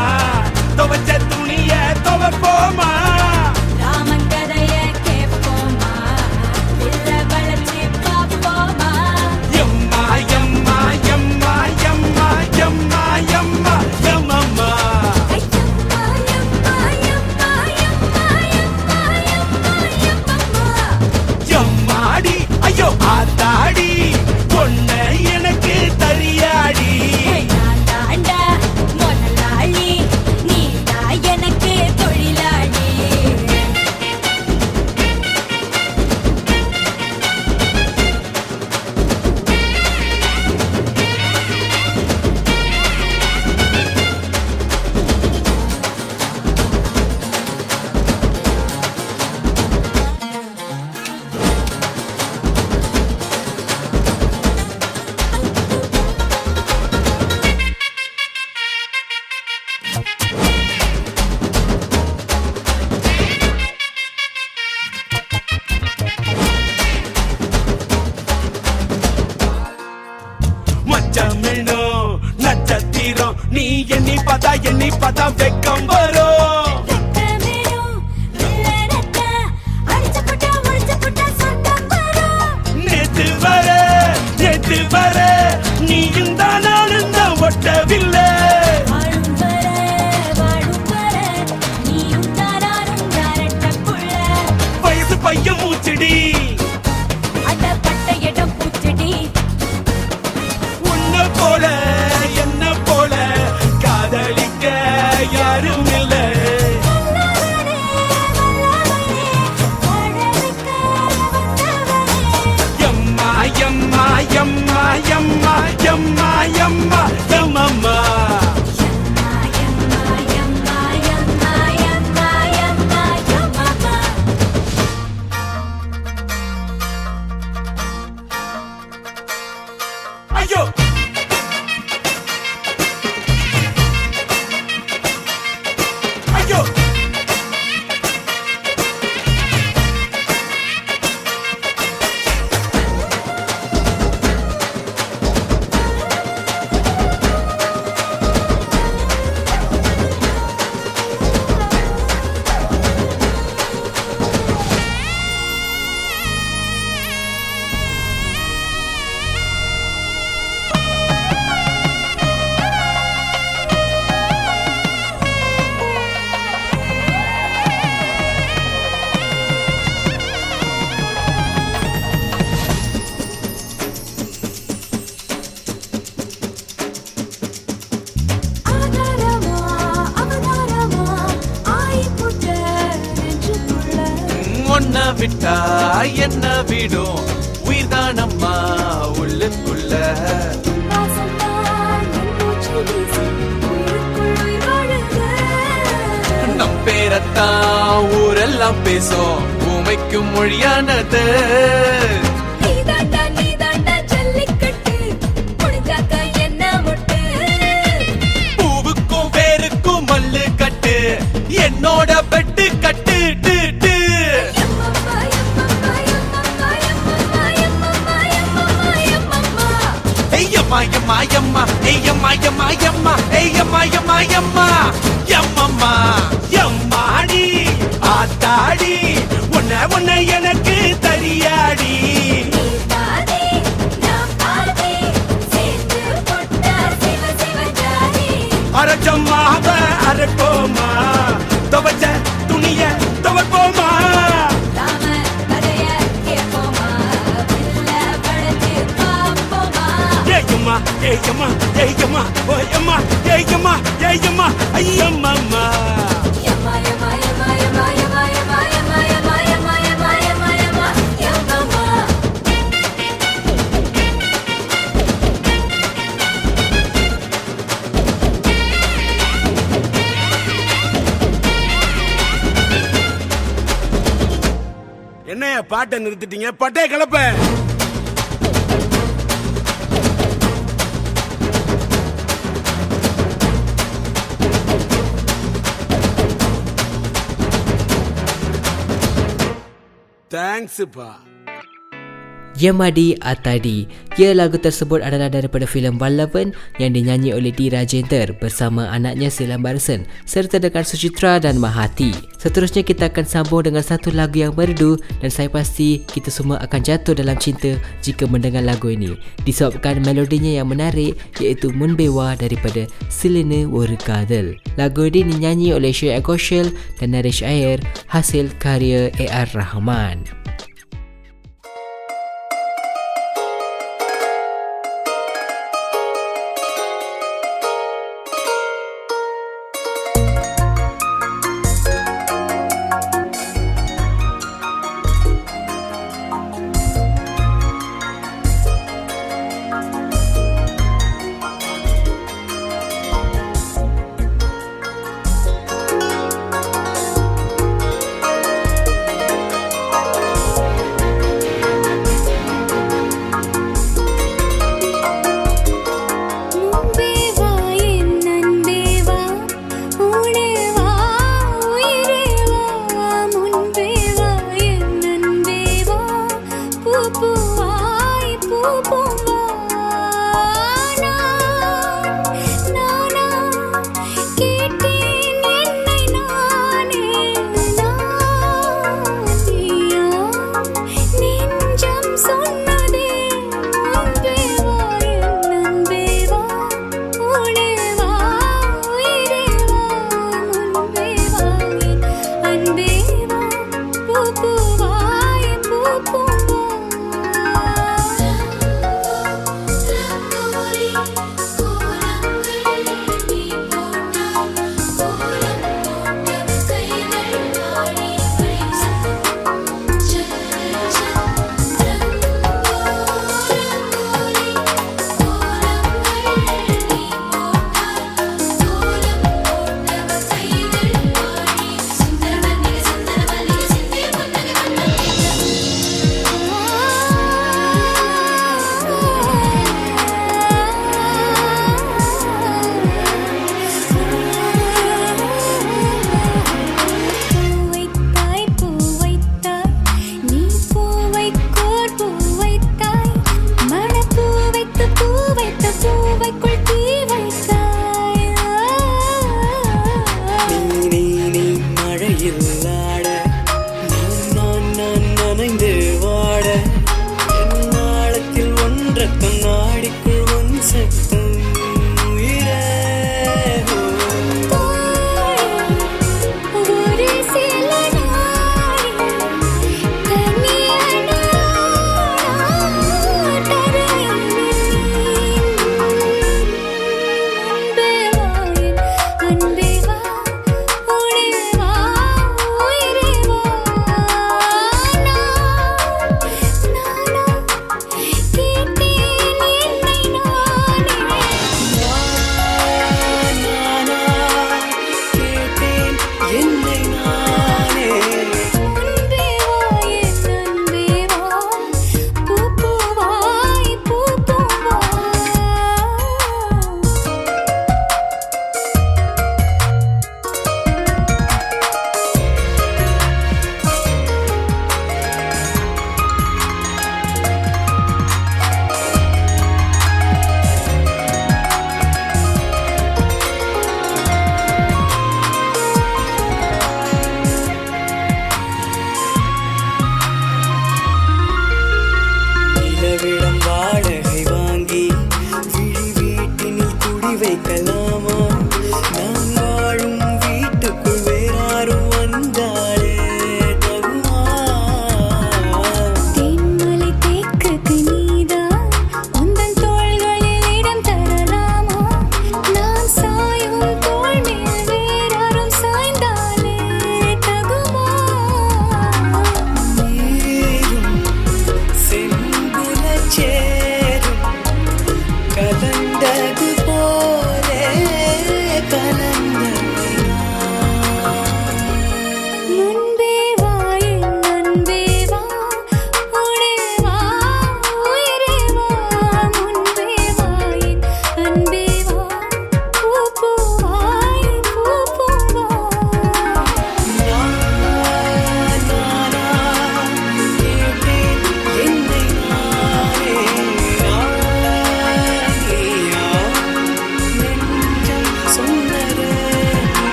துவச்ச துணிய துவப்போமா ராமன் கதைய கேட்போமா இல்ல வளர்ச்சி பார்ப்போமா எம்மா எம்மா எம்மா எம்மா எம்மா எம்மா எம்மம்மா எம்மாடி ஐயோ ஆத்தாடி பொண்ண எனக்கு தரியாடி முதலாளி நீ தான் எனக்கு தொழிலாளி மச்சமிழோ நட்சத்திரம் நீ எண்ணி பார்த்தா வெக்கம் வரும் நேத்து வர நீயும் தான் நானும் தான் ஒட்டவில்லை வயசு பையன் மூச்சடி ஒன்ன விட்டா என்ன விடும் உயிர்தானம்மா உள்ளுக்குள்ள நம் பேரத்தான் ஊரெல்லாம் பேசும் ஊமைக்கும் மொழியானது பூவுக்கும் பேருக்கும் மல்லு கட்டு என்னோட பெட்டு கட்டு டு, டு. ஐயம்மா எம்மா எம்மா ஐயம்மா எம்மா எம்மா ஐயம்மா எம்மா எம்மா எம்மம்மா எம்மாடி ஆத்தாடி உன்னை உன்னை எனக்கு தரியாடி அரச்சம்மாவ அரக்கோமா துவச்ச துணிய துவப்போமா ஏயம்மா ஏயம்மா ஏயம்மா ஓயம்மா ஏயம்மா ஏயம்மா ஐயம்மா என்னைய பாட்டை நிறுத்திட்டீங்க பட்டே கிளப்ப தேங்க்ஸ்ப்பா. Yamadi Atadi. Ya, lagu tersebut adalah daripada filem Wallavan yang dinyanyi oleh D. Rajendra bersama anaknya Sheila Barson serta dengan Suchitra dan Mahati. Seterusnya kita akan sambung dengan satu lagu yang merdu dan saya pasti kita semua akan jatuh dalam cinta jika mendengar lagu ini disebabkan melodinya yang menarik iaitu Munbewa daripada Selena Warkadel. Lagu ini dinyanyi oleh Shreya Ghoshal dan Naresh Iyer hasil karya A.R. Rahman.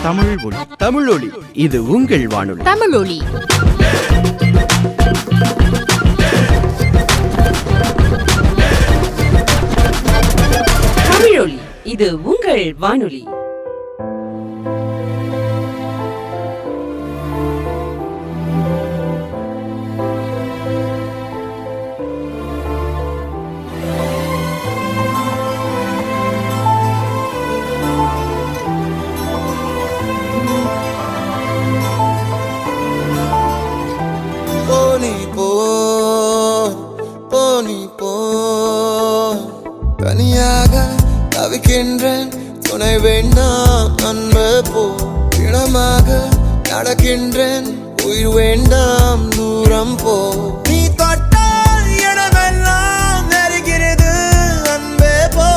Tamil ஒளி தமிழொலி இது உங்கள் வானொலி தமிழொலி. தமிழொலி இது உங்கள் வானொலி. தனியாக தவிக்கின்றேன் துணை வேண்டாம் அன்பு போ இனமாக நடக்கின்றேன் உயிர் வேண்டாம் தூரம் போ நீ தொட்டால் இடமெல்லாம் நெருகிறது அன்பே போ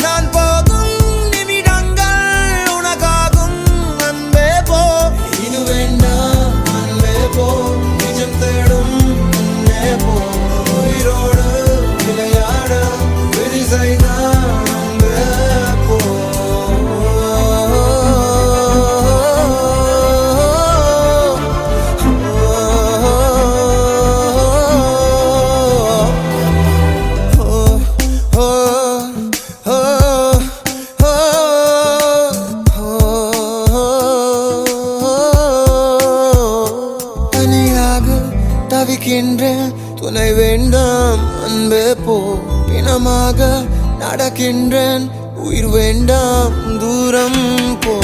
நான் போகும் நிமிடங்கள் உனக்காகும் அன்பே போ இது வேண்டாம் அன்பே போ நிஜம் தேடும் அன்பே போ உயிரோடு விளையாட விதி செய்தான் அன்பே போ தனியாக தவிக்கின்றேன் துணை வேண்டாம் அன்பே போ பிணமாக நடக்கின்றேன் உயிர் வேண்டாம் தூரம் போ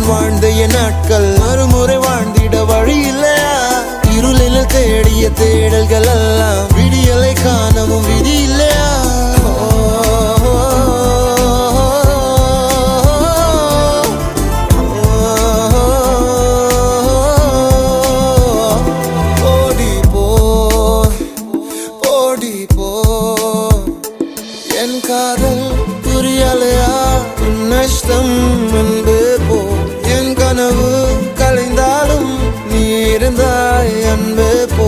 வாழ்ந்த என் நாட்கள் மறுமுறை வாழ்ந்திட வழி இல்லையா இருளில் தேடிய தேடல்கள் எல்லாம் விடியலை காணவும் விதி இல்லையா ஓடி போ ஓடி போ என் காதல் புரியலையா உன் நஷ்டம் அன்பு போ என் கனவு கலைந்தாலும் நீ இருந்தாய் அன்பே போ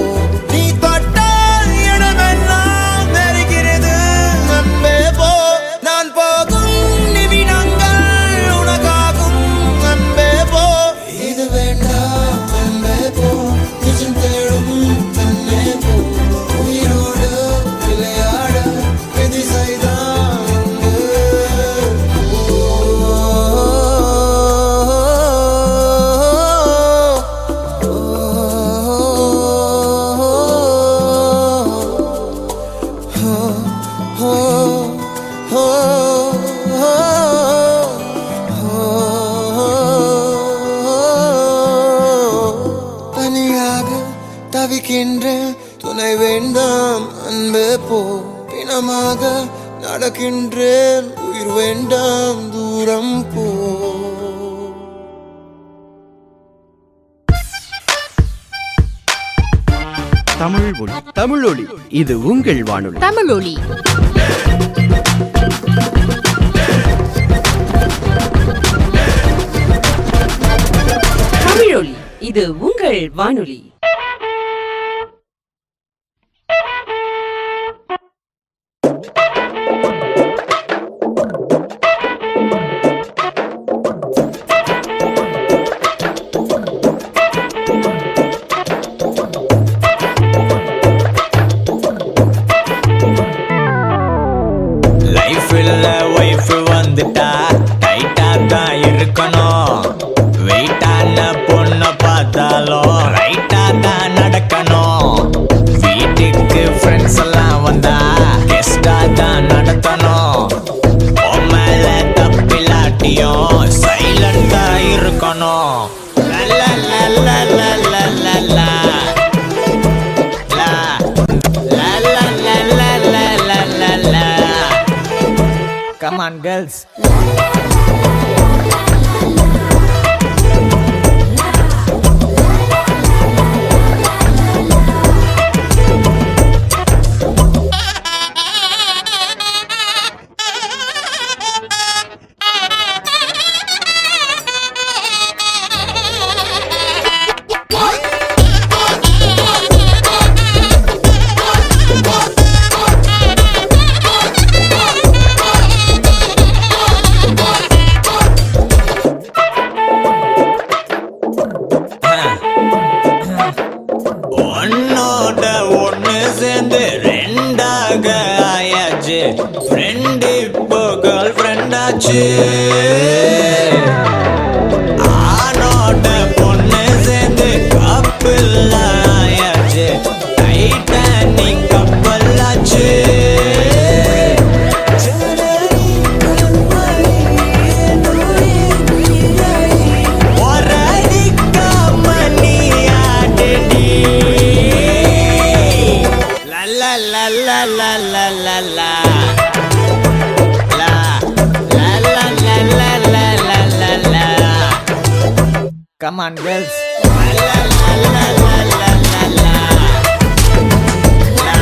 நீ தொட்டால் இடமெல்லாம் நெருக்கிறது அன்பே போ நான் போகும் நிமிடங்கள் உனக்காகும் அன்பே போ இது வேண்டாம் அன்பே போ நிஜம் தேடும் தன்னே போ உயிரோடு விளையாட விதி செய்தான் அன்பே தனியாக தவிக்கின்றேன் துணை வேண்டாம் அன்பே போ பிணமாக நடக்கின்றேன் உயிர் வேண்டாம் தூரம் போ தமிழ் ஒளி தமிழொலி இது உங்கள் வானொலி தமிழொலி. தமிழொலி இது உங்கள் வானொலி. no. La la la la la la la la. La la la la la la la la la. Come on, girls. ஒன்னோட ஒண்ணு சேர்ந்து ரெண்டாக ஆயாச்சு ஃப்ரெண்ட் இப்போ கேர்ள் ஃப்ரெண்ட் ஆச்சு ஆனோட பொண்ணு சேர்ந்து கப்பிள் ஆயாச்சு டைட்டானிக் கப்பல் ஆச்சு La la la la la la la la la la la la la la la la. Come on, girls. La la la la la la la la. La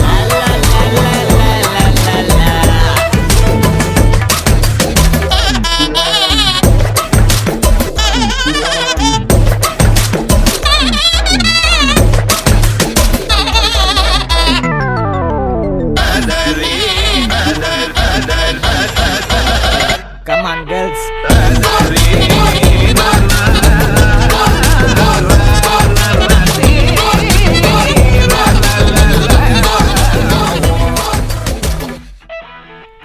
la la la la la la la. Come on, girls.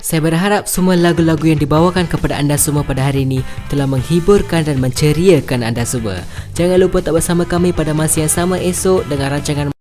Saya berharap semua lagu-lagu yang dibawakan kepada anda semua pada hari ini telah menghiburkan dan menceriakan anda semua. Jangan lupa tak bersama kami pada masa yang sama esok dengan rancangan